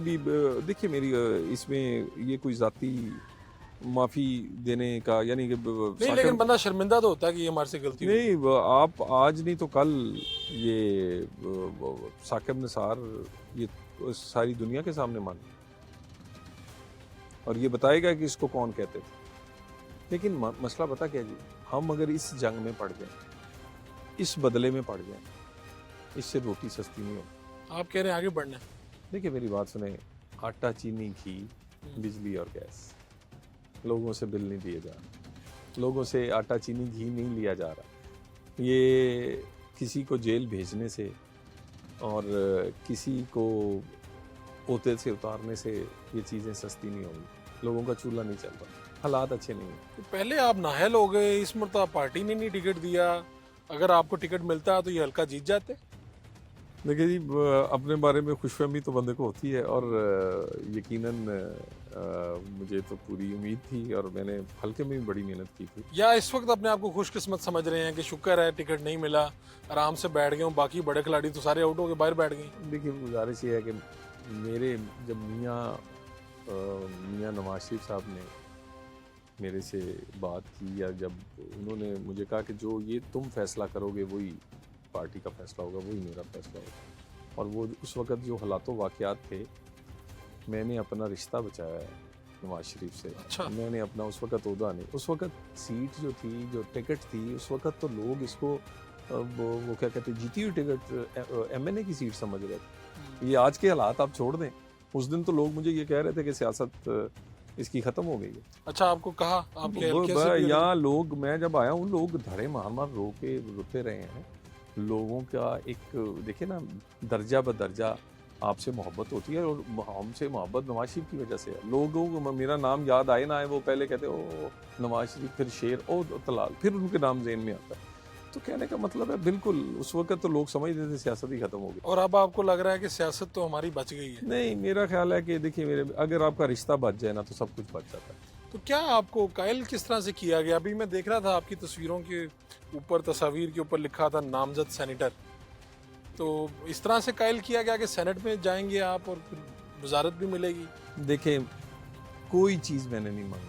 देखिए मेरी इसमें ये कोई ज़ाती माफ़ी देने का यानी कि नहीं, लेकिन बंदा शर्मिंदा तो होता है कि ये हमारे से गलती हुई। नहीं, आप आज नहीं तो कल ये साकिब निसार ये सारी दुनिया के सामने मान और ये बताएगा कि इसको कौन कहते थे। लेकिन मसला पता क्या जी, हम अगर इस जंग में पड़ जाए, इस बदले में पड़ जाए, इससे रोटी सस्ती नहीं होती। आप कह रहे हैं आगे बढ़ना है। देखिए मेरी बात सुने, आटा, चीनी, घी, बिजली और गैस लोगों से बिल नहीं दिए जा रहे, लोगों से आटा, चीनी, घी नहीं लिया जा रहा। ये किसी को जेल भेजने से और किसी को पोते से उतारने से ये चीज़ें सस्ती नहीं होंगी। लोगों का चूल्हा नहीं चल रहा, हालात अच्छे नहीं हैं। तो पहले आप नाहल हो गए, इस मरतबा पार्टी ने नहीं टिकट दिया, अगर आपको टिकट मिलता तो ये हल्का जीत जाते। देखिए जी, अपने बारे में खुशफहमी तो बंदे को होती है और यकीनन मुझे तो पूरी उम्मीद थी और मैंने हल्के में भी बड़ी मेहनत की थी। या इस वक्त अपने आप को खुशकिस्मत समझ रहे हैं कि शुक्र है टिकट नहीं मिला, आराम से बैठ गए हूँ, बाकी बड़े खिलाड़ी तो सारे आउट हो गए, बाहर बैठ गए। देखिए गुजारिश ये है कि मेरे जब मियाँ नवाज शरीफ साहब ने मेरे से बात की या जब उन्होंने मुझे कहा कि जो ये तुम फैसला करोगे वही पार्टी का फैसला होगा, वही मेरा फैसला होगा, और वो उस वक़्त जो हालातों वाक़यात थे, मैंने अपना रिश्ता बचाया है नवाज शरीफ से। अच्छा। मैंने अपना उस वक़्त ओहदा नहीं, उस वक़्त सीट जो थी, जो टिकट थी, उस वक़्त तो लोग इसको वो क्या कहते हैं, जीती हुई टिकट MNA की सीट समझ रहे थे। ये आज के हालात आप छोड़ दें, उस दिन तो लोग मुझे ये कह रहे थे कि सियासत इसकी ख़त्म हो गई है। अच्छा, आपको कहा आप यहाँ लोग, मैं जब आया हूँ, लोग धड़े मार रो के रोते रहे हैं। लोगों का एक देखिए ना, दर्जा ब दर्जा आपसे मोहब्बत होती है और हमसे मोहब्बत नवाज शरीफ की वजह से है। लोगों को मेरा नाम याद आए ना आए, वो पहले कहते ओ नवाज शरीफ, फिर शेर, ओ तलाल, फिर उनके नाम ज़हन में आता है। तो कहने का मतलब है, बिल्कुल उस वक्त तो लोग समझते थे सियासत ही खत्म हो गई, और अब आपको लग रहा है कि सियासत तो हमारी बच गई है। नहीं, मेरा ख्याल है कि देखिए अगर आपका रिश्ता बच जाए ना तो सब कुछ बच जाता है। तो क्या आपको कायल किस तरह से किया गया? अभी मैं देख रहा था आपकी तस्वीरों के ऊपर, तस्वीर के ऊपर लिखा था नामजद सेनेटर, तो इस तरह से कायल किया गया कि सेनेट में जाएंगे आप और फिर वजारत भी मिलेगी? देखें, कोई चीज़ मैंने नहीं मांगी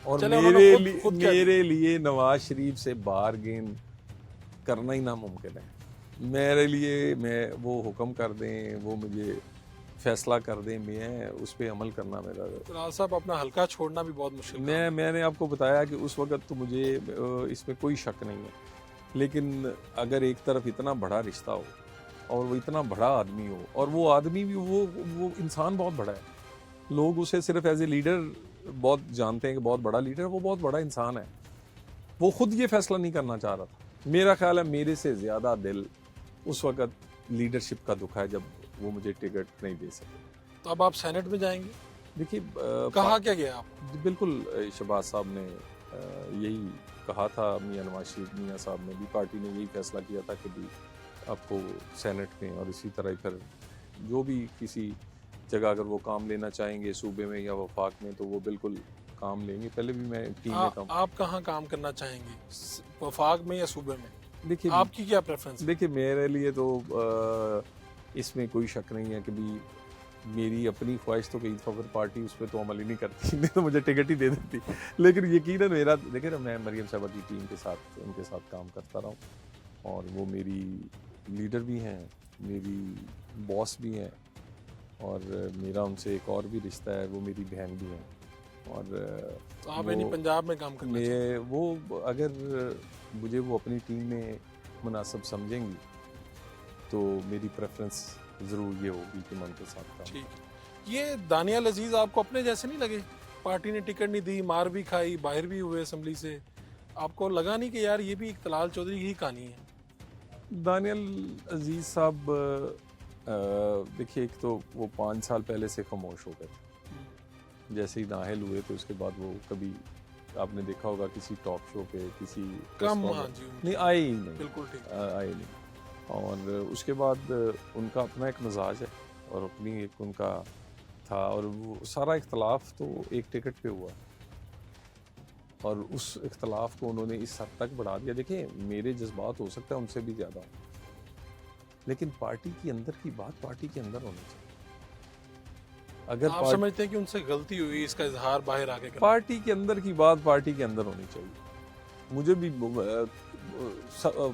और चले, मेरे लिए नवाज शरीफ से बारगेन करना ही नामुमकिन है। मेरे लिए मैं वो हुक्म कर दें, वो मुझे फैसला कर दें, मैं उस पर अमल करना मेरा। तलाल साहब, अपना हल्का छोड़ना भी बहुत मुश्किल है। मैंने आपको बताया कि उस वक़्त तो मुझे इसमें कोई शक नहीं है, लेकिन अगर एक तरफ इतना बड़ा रिश्ता हो और वो इतना बड़ा आदमी हो, और वो आदमी भी वो इंसान बहुत बड़ा है, लोग उसे सिर्फ एज ए लीडर बहुत जानते हैं कि बहुत बड़ा लीडर, वो बहुत बड़ा इंसान है। वो खुद ये फैसला नहीं करना चाह रहा था। मेरा ख्याल है मेरे से ज़्यादा दिल उस वक़्त लीडरशिप का दुख है जब वो मुझे टिकट नहीं दे सके। तो अब आप सेनेट में जाएंगे, देखिए कहा क्या गया आप? बिल्कुल शहबाज साहब ने यही कहा था, मियां नवाज शरीफ मियां साहब ने भी, पार्टी ने यही फैसला किया था कि भी आपको सेनेट में और इसी तरह फिर जो भी किसी जगह अगर वो काम लेना चाहेंगे सूबे में या वफाक में तो वो बिल्कुल काम लेंगे। पहले भी मैं टीम में काम। आप कहाँ काम करना चाहेंगे, वफाक में या सूबे में? देखिए आपकी क्या प्रेफरेंस है? देखिए मेरे लिए तो इसमें कोई शक नहीं है कि भी मेरी अपनी ख्वाहिश तो कई दफ़ा फिर पार्टी उस पर तो अमल ही नहीं करती, नहीं तो मुझे टिकट ही दे देती। लेकिन यकीनन मेरा, देखिए ना, मैं मरियम साहबा की टीम के साथ उनके साथ काम करता रहा हूँ और वो मेरी लीडर भी हैं, मेरी बॉस भी हैं और मेरा उनसे एक और भी रिश्ता है, वो मेरी बहन भी हैं। और तो आप यानी पंजाब में काम करना मैं वो अगर मुझे वो अपनी टीम में मुनासिब समझेंगी तो मेरी प्रेफरेंस ज़रूर ये होगी कि मैं उनके साथ काम। ठीक है। ये दानियाल अजीज आपको अपने जैसे नहीं लगे? पार्टी ने टिकट नहीं दी, मार भी खाई, बाहर भी हुए असेंबली से, आपको लगा नहीं कि यार ये भी एक तलाल चौधरी की ही कहानी है? दानियाल अजीज साहब देखिए, एक तो वो 5 साल पहले से खामोश हो गए थे। जैसे ही नाहल हुए तो उसके बाद वो कभी, आपने देखा होगा किसी टॉक शो पे, किसी कम, हाँ जी, नहीं आए ही नहीं, बिल्कुल ठीक, आए नहीं। और उसके बाद उनका अपना एक मिजाज है और अपनी एक उनका था और वो सारा इख्तलाफ तो एक टिकट पे हुआ और उस इख्तलाफ को उन्होंने इस हद तक बढ़ा दिया। देखिए मेरे जज्बात हो सकता है उनसे भी ज़्यादा, लेकिन पार्टी के अंदर की बात पार्टी के अंदर होनी चाहिए। अगर आप समझते हैं कि उनसे गलती हुई, इसका इजहार बाहर आके करना? पार्टी के अंदर की बात पार्टी के अंदर होनी चाहिए। मुझे भी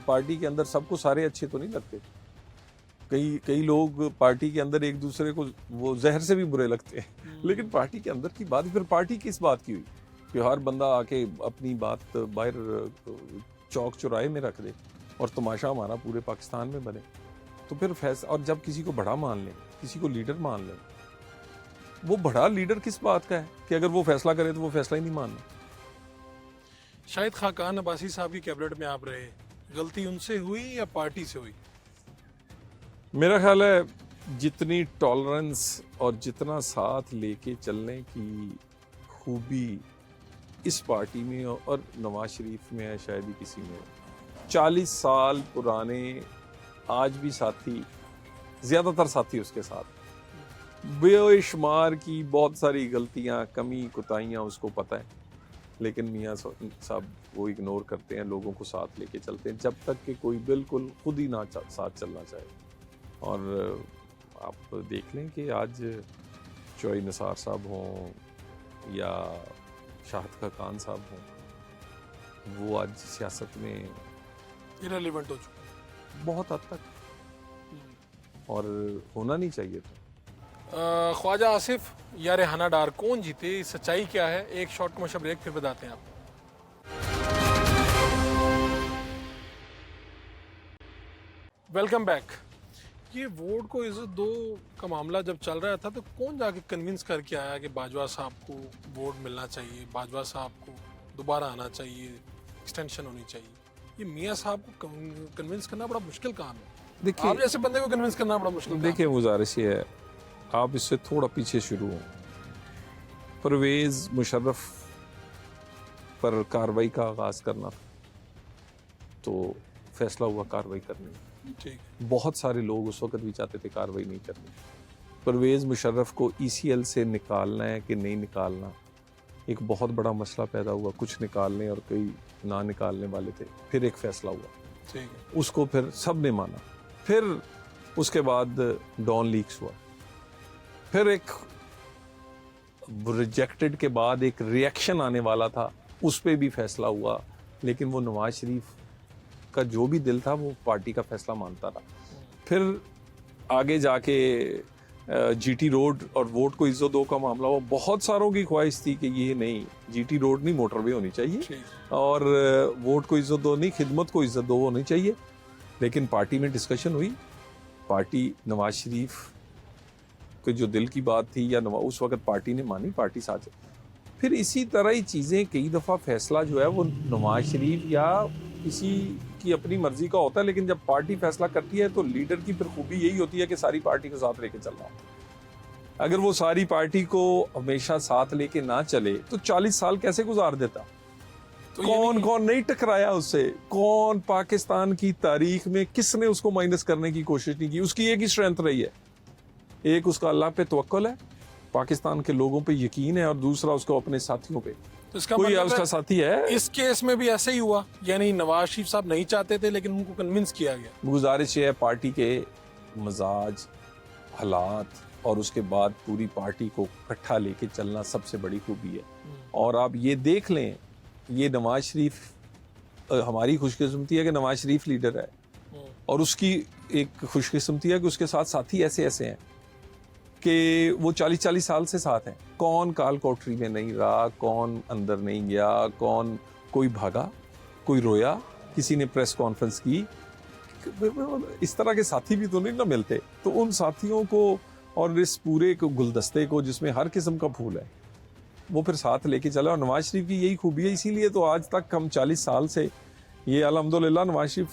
पार्टी के अंदर सबको सारे अच्छे तो नहीं लगते, कई लोग पार्टी के अंदर एक दूसरे को वो जहर से भी बुरे लगते हैं, लेकिन पार्टी के अंदर की बात, फिर पार्टी किस बात की हुई कि हर बंदा आके अपनी बात बाहर चौक चौराहे में रख दे और तमाशा हमारा पूरे पाकिस्तान में बने? तो फिर फैसला, और जब किसी को बड़ा मान लें, किसी को लीडर मान लें, वो बड़ा लीडर किस बात का है कि अगर वो फैसला करे तो वो फैसला ही नहीं मानना। शाहिद खाकान अब्बासी साहब की कैबिनेट में आप रहे, गलती उनसे हुई या पार्टी से हुई? मेरा ख्याल है जितनी टॉलरेंस और जितना साथ लेके चलने की खूबी इस पार्टी में और नवाज शरीफ में है, शायद ही किसी में। 40 साल पुराने आज भी साथी, ज़्यादातर साथी उसके साथ, बेशुमार की बहुत सारी गलतियां, कमी, कोताहियां उसको पता है, लेकिन मियाँ साहब वो इग्नोर करते हैं, लोगों को साथ लेके चलते हैं जब तक कि कोई बिल्कुल खुद ही ना साथ चलना चाहे। और आप देख लें कि आज चौई निसार साहब हों या शाहिद खाकान साहब हों, वो आज सियासत में इररिलेवेंट हो चुके बहुत हद तक, और होना नहीं चाहिए था। ख्वाजा आसिफ या रेहाना डार, कौन जीते, सच्चाई क्या है? एक शॉर्ट कमर्शियल ब्रेक, फिर बताते हैं आपको। Welcome back. ये वोट को इज्जत दो का मामला जब चल रहा था तो कौन जाके कन्विंस करके आया कि बाजवा साहब को वोट मिलना चाहिए, बाजवा साहब को दोबारा आना चाहिए, एक्सटेंशन होनी चाहिए? ये मियाँ साहब को कन्विंस करना बड़ा मुश्किल काम है। देखिए, आप जैसे बंदे को कन्विंस करना बड़ा मुश्किल काम है। देखिए गुजारिश ये है, आप इससे थोड़ा पीछे शुरू हो। परवेज मुशर्रफ पर कार्रवाई का आगाज करना था तो फैसला हुआ कार्रवाई करनी। ठीक, बहुत सारे लोग उस वक्त भी चाहते थे कार्रवाई नहीं करनी। परवेज मुशर्रफ को ECL से निकालना है कि नहीं निकालना, एक बहुत बड़ा मसला पैदा हुआ। कुछ निकालने और कई ना निकालने वाले थे। फिर एक फैसला हुआ, ठीक है, उसको फिर सब ने माना। फिर उसके बाद डॉन लीक्स हुआ, फिर एक रिजेक्टेड के बाद एक रिएक्शन आने वाला था, उस पर भी फैसला हुआ। लेकिन वो नवाज शरीफ का जो भी दिल था वो पार्टी का फैसला मानता रहा। फिर आगे जाके GT रोड और वोट को इज्जत दो का मामला हुआ। बहुत सारों की ख्वाहिश थी कि ये नहीं, GT रोड नहीं, मोटरवे होनी चाहिए, और वोट को इज्जत दो नहीं, खिदमत को इज्जत दो होनी चाहिए। लेकिन पार्टी में डिस्कशन हुई, पार्टी नवाज शरीफ के जो दिल की बात थी या उस वक्त पार्टी ने मानी, पार्टी साथ। फिर इसी तरह ही चीज़ें, कई दफ़ा फैसला जो है वो नवाज शरीफ या किसी की अपनी मर्जी का होता है, लेकिन जब पार्टी फैसला करती है तो लीडर की फिर खूबी यही होती है कि सारी पार्टी को साथ लेके चलना होता है। अगर वो सारी पार्टी को हमेशा साथ लेके ना चले तो 40 साल कैसे गुजार देता? तो कौन कौन नहीं टकराया उससे? कौन पाकिस्तान की तारीख में किसने उसको माइनस करने की कोशिश नहीं की? उसकी एक ही स्ट्रेंथ रही है, एक उसका अल्लाह पे तवक्कुल है, पाकिस्तान के लोगों पे यकीन है, और दूसरा उसको अपने साथियों पे। तो इसका कोई मतलब उसका साथी है? इस केस में भी ऐसे ही हुआ, यानी नवाज शरीफ साहब नहीं चाहते थे लेकिन उनको कन्विंस किया गया। गुजारिश है पार्टी के मजाज, हालात और उसके बाद पूरी पार्टी को इकट्ठा लेके चलना सबसे बड़ी खूबी है। और आप ये देख लें, ये नवाज शरीफ हमारी खुशकिस्मती है कि नवाज शरीफ लीडर है, और उसकी एक खुशकिस्मती है कि उसके साथ साथी ऐसे ऐसे हैं कि वो 40-40 साल से साथ हैं। कौन काल कोठरी में नहीं रहा, कौन अंदर नहीं गया, कौन कोई भागा, कोई रोया, किसी ने प्रेस कॉन्फ्रेंस की। इस तरह के साथी भी तो नहीं ना मिलते। तो उन साथियों को और इस पूरे गुलदस्ते को जिसमें हर किस्म का फूल है, वो फिर साथ लेके चला। और नवाज शरीफ की यही खूबी है, इसीलिए तो आज तक हम 40 साल से ये अल्हम्दुलिल्लाह नवाज शरीफ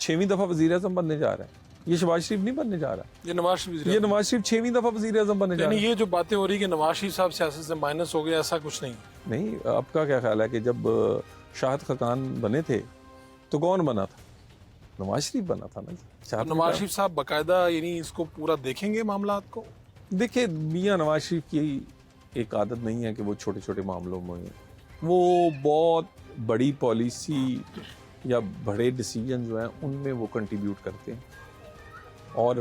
6वीं दफा वजीर आजम बनने जा रहे हैं। ये शहबाज शरीफ नहीं बनने जा रहा, ये नवाज शरीफ 6वीं दफा वजीर आजम बनने जा रहा है। ये जो बातें हो रही कि नवाज शरीफ साहब सियासत से माइनस हो गए, ऐसा कुछ नहीं। आपका क्या ख्याल है कि जब शाहिद खकान बने थे तो कौन बना था? नवाज शरीफ बना था ना। तो नवाज शरीफ साहब बाकायदा यानी इसको पूरा देखेंगे मामलात को। देखिए, मियां नवाज शरीफ की एक आदत नहीं है कि वो छोटे छोटे मामलों में, वो बहुत बड़ी पॉलिसी या बड़े डिसीजन जो हैं उनमें वो कंट्रीब्यूट करते हैं। और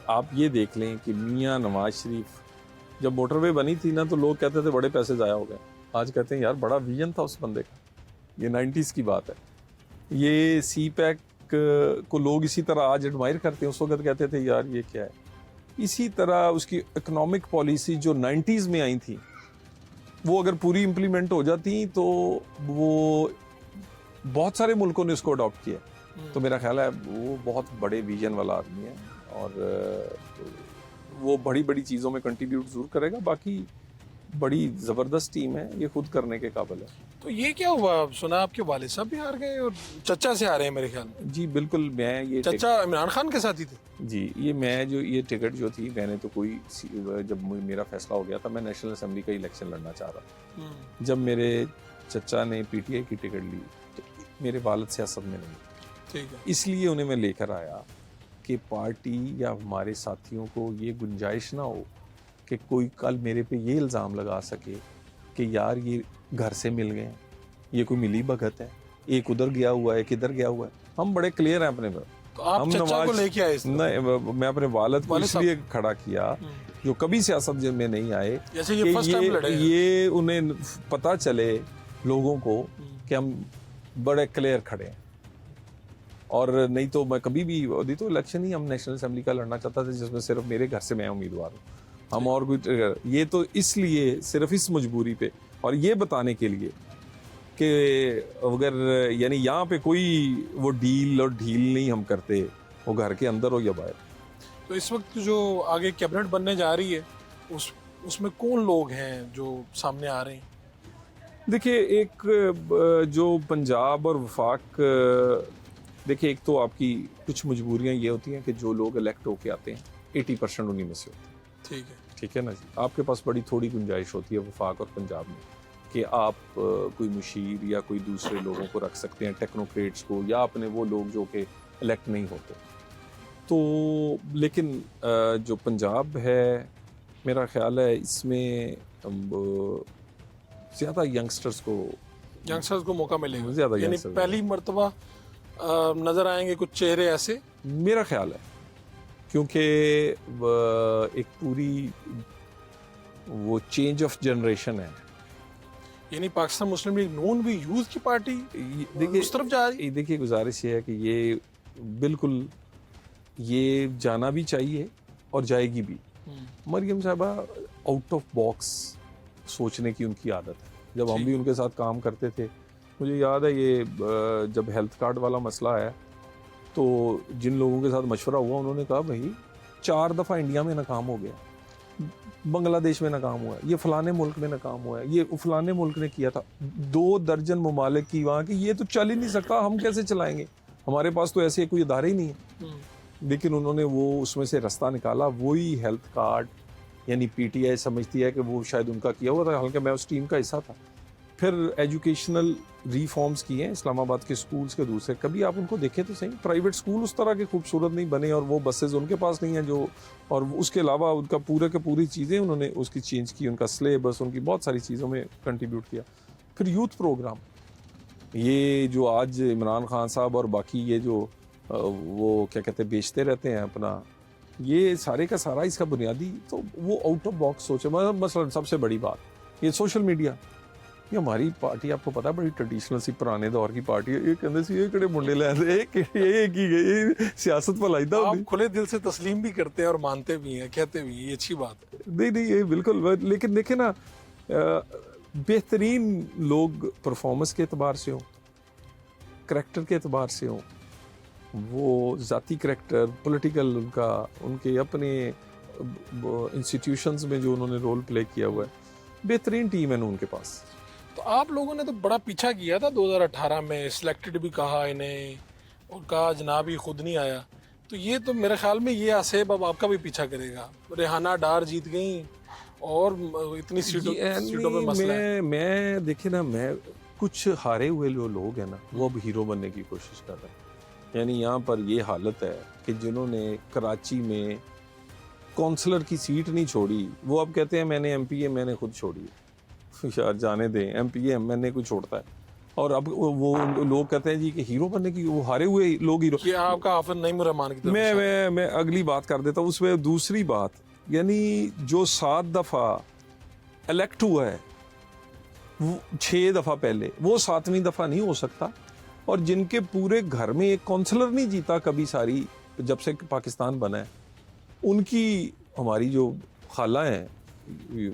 आप ये देख लें कि मियां नवाज शरीफ जब मोटरवे बनी थी ना, तो लोग कहते थे बड़े पैसे ज़ाया हो गए। आज कहते हैं यार बड़ा विजन था उस बंदे का। ये 90s की बात है। ये सी पैक को लोग इसी तरह आज एडमायर करते हैं, उस वक्त कहते थे यार ये क्या है। इसी तरह उसकी इकोनॉमिक पॉलिसी जो 90s में आई थी, वो अगर पूरी इम्प्लीमेंट हो जाती तो वो बहुत सारे मुल्कों ने उसको अडॉप्ट किया। तो मेरा ख्याल है वो बहुत बड़े विजन वाला आदमी है, और वो बड़ी बड़ी चीज़ों में कंट्रीब्यूट जरूर करेगा। बाकी बड़ी ज़बरदस्त टीम है, ये खुद करने के काबिल है। तो ये क्या हुआ? सुना आपके वालिद साहब भी हार गए और चचा से आ रहे हैं मेरे ख्याल में। जी बिल्कुल, मैं ये चचा इमरान खान के साथ ही थे। जी, ये टिकट जो थी, मैंने तो जब मेरा फैसला हो गया था, मैं नेशनल असेंबली का इलेक्शन लड़ना चाह रहा था। जब मेरे चचा ने पीटीआई की टिकट ली तो मेरे वालिद सियासत में नहीं, ठीक है, इसलिए उन्हें मैं लेकर आया कि पार्टी या हमारे साथियों को ये गुंजाइश ना हो कि कोई कल मेरे पे ये इल्ज़ाम लगा सके कि यार ये घर से मिल गए, ये कोई मिली भगत है, एक उधर गया हुआ है, किधर गया हुआ है। हम बड़े क्लियर हैं अपने में। तो आप हम चचा को लेके आए? नहीं, मैं अपने वालिद को इसलिए खड़ा किया जो कभी सियासत में नहीं आए, जैसे ये फर्स्ट टाइम लड़े, ये उन्हें पता चले लोगों को कि हम बड़े क्लियर खड़े हैं। और नहीं तो मैं कभी भी, नहीं तो इलेक्शन ही हम नेशनल असेंबली का लड़ना चाहता था जिसमें सिर्फ मेरे घर से मैं उम्मीदवार हूँ। हम और कोई, ये तो इसलिए सिर्फ इस मजबूरी पे, और ये बताने के लिए कि अगर यानी यहाँ पे कोई वो डील और ढील नहीं हम करते, वो घर के अंदर हो या बाहर। तो इस वक्त जो आगे कैबिनेट बनने जा रही है उसमें कौन लोग हैं जो सामने आ रहे हैं? देखिए, एक जो पंजाब और वफाक, देखिए एक तो आपकी कुछ मजबूरियां ये होती हैं कि जो लोग इलेक्ट होके आते हैं 80% उन्हीं में से होते हैं। ठीक है ना जी। आपके पास बड़ी थोड़ी गुंजाइश होती है वफाक और पंजाब में कि आप कोई मुशीर या कोई दूसरे लोगों को रख सकते हैं, टेक्नोक्रेट्स को, या अपने वो लोग जो कि इलेक्ट नहीं होते। तो लेकिन जो पंजाब है, मेरा ख्याल है इसमें ज़्यादा यंगस्टर्स को मौका मिलेगा, ज़्यादा यानी पहली मर्तबा नजर आएंगे कुछ चेहरे ऐसे, मेरा ख्याल है। क्योंकि एक पूरी वो चेंज ऑफ जनरेशन है। यानी पाकिस्तान मुस्लिम लीग नून भी यूथ की पार्टी देखिए उस तरफ जा रही। देखिए, गुजारिश ये है कि ये बिल्कुल ये जाना भी चाहिए और जाएगी भी। मरियम साहबा आउट ऑफ बॉक्स सोचने की उनकी आदत है। जब हम भी उनके साथ काम करते थे, मुझे याद है ये जब हेल्थ कार्ड वाला मसला है तो जिन लोगों के साथ मशवरा हुआ, उन्होंने कहा भाई 4 दफ़ा इंडिया में नाकाम हो गया, बांग्लादेश में नाकाम हुआ है, ये फलाने मुल्क में नाकाम हुआ है, ये फलाने मुल्क ने किया था, 2 दर्जन ममालिक की वहाँ की, ये तो चल ही नहीं सकता, हम कैसे चलाएंगे, हमारे पास तो ऐसे कोई इदारे ही नहीं है। लेकिन उन्होंने वो उसमें से रास्ता निकाला, वही हेल्थ कार्ड, यानी पीटीआई समझती है कि वो शायद उनका किया हुआ था, हालांकि मैं उस टीम का हिस्सा था। फिर एजुकेशनल रिफॉर्म्स किए हैं इस्लामाबाद के स्कूल्स के दूसरे, कभी आप उनको देखें तो सही, प्राइवेट स्कूल उस तरह के खूबसूरत नहीं बने और वो बसेज उनके पास नहीं है जो, और उसके अलावा उनका पूरे के पूरी चीज़ें उन्होंने उसकी चेंज की, उनका सिलेबस, उनकी बहुत सारी चीज़ों में कंट्रीब्यूट किया। फिर यूथ प्रोग्राम, ये जो आज इमरान खान साहब और बाकी ये जो वो क्या कहते हैं बेचते रहते हैं अपना, ये सारे का सारा इसका बुनियादी तो वो आउट ऑफ बॉक्स सोचे। मसलन सबसे बड़ी बात ये सोशल मीडिया, ये हमारी पार्टी आपको पता है बड़ी ट्रेडिशनल सी पुराने दौर की पार्टी है, ये कहते सी ये किहड़े मुंडे लैंदे ये की गई सियासत भलाई दा आप खुले दिल से तस्लीम भी करते हैं और मानते भी हैं, कहते भी हैं, ये अच्छी बात है। नहीं ये बिल्कुल, लेकिन देखे ना बेहतरीन लोग परफॉर्मेंस के एतबार से हो, करैक्टर के एतबार से हो, वो ज़ाती करैक्टर, पॉलिटिकल उनका, उनके अपने इंस्टीट्यूशंस में जो उन्होंने रोल प्ले किया हुआ है, बेहतरीन टीम है ना उनके पास। तो आप लोगों ने तो बड़ा पीछा किया था 2018 में, सिलेक्टेड भी कहा इन्हें और कहा जनाब ही खुद नहीं आया, तो ये तो मेरे ख्याल में ये आसेब अब आपका भी पीछा करेगा। रेहाना डार जीत गई और इतनी सीटों में मसला है। मैं देखिए ना, मैं कुछ हारे हुए जो लोग हैं ना वो अब हीरो बनने की कोशिश कर रहे हैं। यानी यहाँ पर ये हालत है कि जिन्होंने कराची में काउंसलर की सीट नहीं छोड़ी, वो अब कहते हैं मैंने एमपीए मैंने खुद छोड़ी है। यार जाने दें, एमपीए एमएनए कोई छोड़ता है, और अब वो लोग कहते हैं जी कि हीरो बनने की, वो हारे हुए लोग हीरो। ये आपका हाफिज नईम रहमान की तरफ मैं अगली बात कर देता हूँ उसमें। दूसरी बात, यानी जो 7 दफ़ा इलेक्ट हुआ है, वो 6 दफ़ा पहले, वो 7वीं दफ़ा नहीं हो सकता। और जिनके पूरे घर में एक काउंसलर नहीं जीता कभी सारी, जब से पाकिस्तान बना है, उनकी हमारी जो खाला हैं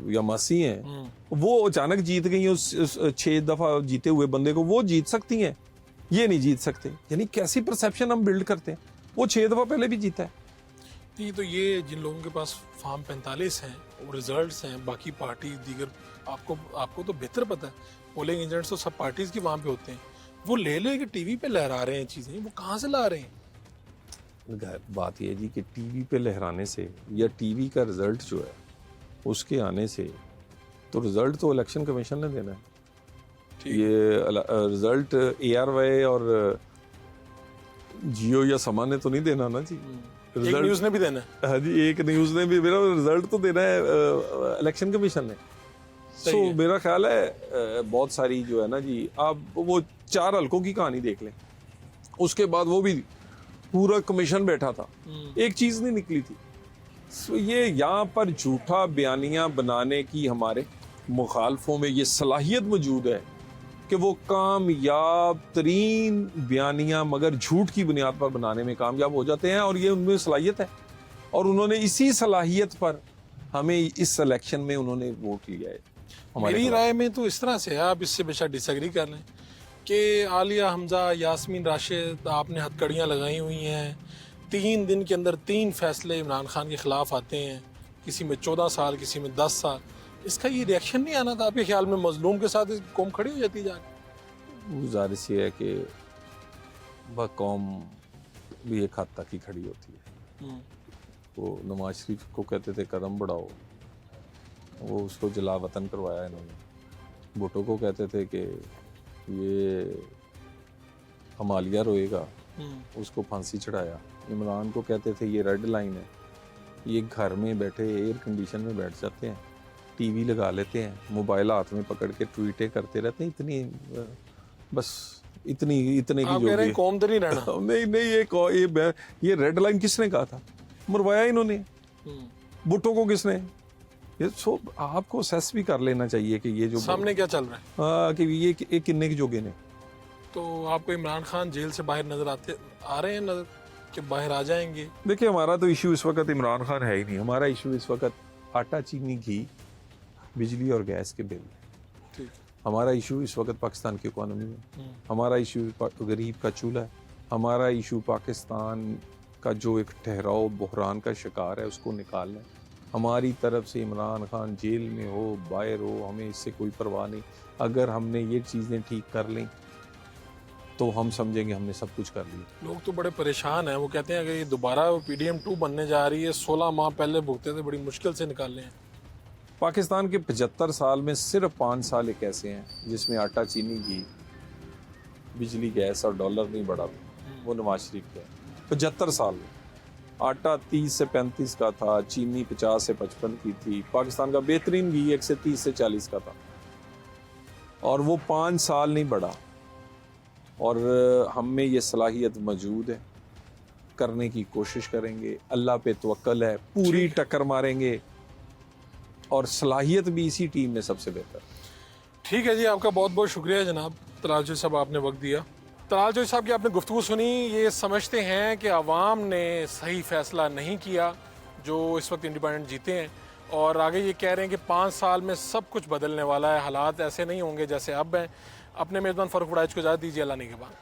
या मासी हैं, वो अचानक जीत गई उस 6 दफ़ा जीते हुए बंदे को, वो जीत सकती हैं, ये नहीं जीत सकते। यानी कैसी परसेप्शन हम बिल्ड करते हैं, वो 6 दफ़ा पहले भी जीता है। तो ये जिन लोगों के पास फॉर्म 45 हैं और रिजल्ट्स हैं, बाकी पार्टी दीगर, आपको तो बेहतर पता है, पोलिंग एजेंट्स तो सब पार्टीज के वहाँ पे होते हैं, वो ले के टीवी पे लहरा रहे हैं चीज़ें, वो कहाँ से ला रहे हैं? बात ये जी कि टीवी पे लहराने से या टीवी का रिजल्ट जो है उसके आने से, तो रिजल्ट तो इलेक्शन कमीशन ने देना है। ये रिजल्ट ARY और जियो या समा ने तो नहीं देना ना जी, एक न्यूज़ ने भी देना है। हाँ जी, एक न्यूज़ ने भी, मेरा रिजल्ट तो देना है इलेक्शन कमीशन ने। सो मेरा ख्याल है बहुत सारी जो है ना जी, आप वो 4 हलकों की कहानी देख लें, उसके बाद वो भी पूरा कमीशन बैठा था, एक चीज़ नहीं निकली थी। सो ये यहाँ पर झूठा बयानियाँ बनाने की हमारे मुखालफों में ये सलाहियत मौजूद है कि वो कामयाब तरीन बयानियाँ मगर झूठ की बुनियाद पर बनाने में कामयाब हो जाते हैं, और ये उनमें सलाहियत है, और उन्होंने इसी सलाहियत पर हमें इस इलेक्शन में उन्होंने वोट लिया है। मेरी राय में तो इस तरह से है, आप इससे बेशक डिसएग्री कर लें, कि आलिया हमजा, यास्मीन राशिद, आपने हथकड़ियाँ लगाई हुई हैं, 3 दिन के अंदर 3 फैसले इमरान खान के ख़िलाफ़ आते हैं, किसी में 14 साल, किसी में 10 साल, इसका ये रिएक्शन नहीं आना था आपके ख्याल में? मजलूम के साथ कौम खड़ी हो जाती जाके। गुजारिश ये है कि वह कौम भी एक हद तक ही खड़ी होती है। वो नवाज शरीफ को कहते थे कदम बढ़ाओ, वो उसको जला वतन करवाया इन्होंने। भुट्टो को कहते थे कि ये हमालिया रोएगा, उसको फांसी चढ़ाया। इमरान को कहते थे ये रेड लाइन है, ये घर में बैठे एयर कंडीशन में बैठ जाते हैं, टीवी लगा लेते हैं, मोबाइल हाथ में पकड़ के ट्वीटें करते रहते हैं, इतनी की आप कह रहे हैं कौम तो नहीं रहना। नहीं, ये रेड लाइन किसने कहा था? मरवाया इन्होंने। भुट्टो को किसने? ये सो आपको असेस भी कर लेना चाहिए कि ये जो सामने क्या चल रहा है, कि ये किन्ने के जोगे ने। तो आपको इमरान खान जेल से बाहर नजर आ रहे हैं नजर कि बाहर आ जाएंगे? देखिए, हमारा तो इशू इस वक्त इमरान खान है ही नहीं। हमारा इशू इस वक्त आटा, चीनी, घी, बिजली और गैस के बिल। ठीक। हमारा इशू इस वक्त पाकिस्तान की इकोनॉमी में, हमारा इशू गरीब का चूल्हा है, हमारा इशू पाकिस्तान का जो एक ठहराव बहरान का शिकार है उसको निकालना है। हमारी तरफ से इमरान खान जेल में हो बाहर हो, हमें इससे कोई परवाह नहीं। अगर हमने ये चीज़ें ठीक कर ली तो हम समझेंगे हमने सब कुछ कर लिया। लोग तो बड़े परेशान हैं, वो कहते हैं कि ये दोबारा PDM2 बनने जा रही है, 16 माह पहले भुगते थे, बड़ी मुश्किल से निकाले हैं। पाकिस्तान के 75 साल में सिर्फ 5 साल एक ऐसे हैं जिसमें आटा, चीनी, घी, बिजली, गैस और डॉलर नहीं बढ़ा, वो नवाज शरीफ के 75 साल में। आटा 30 से 35 का था, चीनी 50 से 55 की थी, पाकिस्तान का बेहतरीन घी 1 से 30 से 40 का था, और वो 5 साल नहीं बढ़ा। और हम में ये सलाहियत मौजूद है, करने की कोशिश करेंगे, अल्लाह पे तवक्कल है, पूरी टक्कर मारेंगे, और सलाहियत भी इसी टीम में सबसे बेहतर। ठीक है जी, आपका बहुत बहुत शुक्रिया जनाब तलाल चौधरी साहब, आपने वक्त दिया। तलाल चौधरी साहब की आपने गुफ्तगू सुनी, ये समझते हैं कि आवाम ने सही फैसला नहीं किया जो इस वक्त इंडिपेंडेंट जीते हैं, और आगे ये कह रहे हैं कि 5 साल में सब कुछ बदलने वाला है, हालात ऐसे नहीं होंगे जैसे अब हैं। अपने मेज़बान फ़ारूक वड़ाइच को इजाज़त दीजिए, अल्लाह ने के बाद।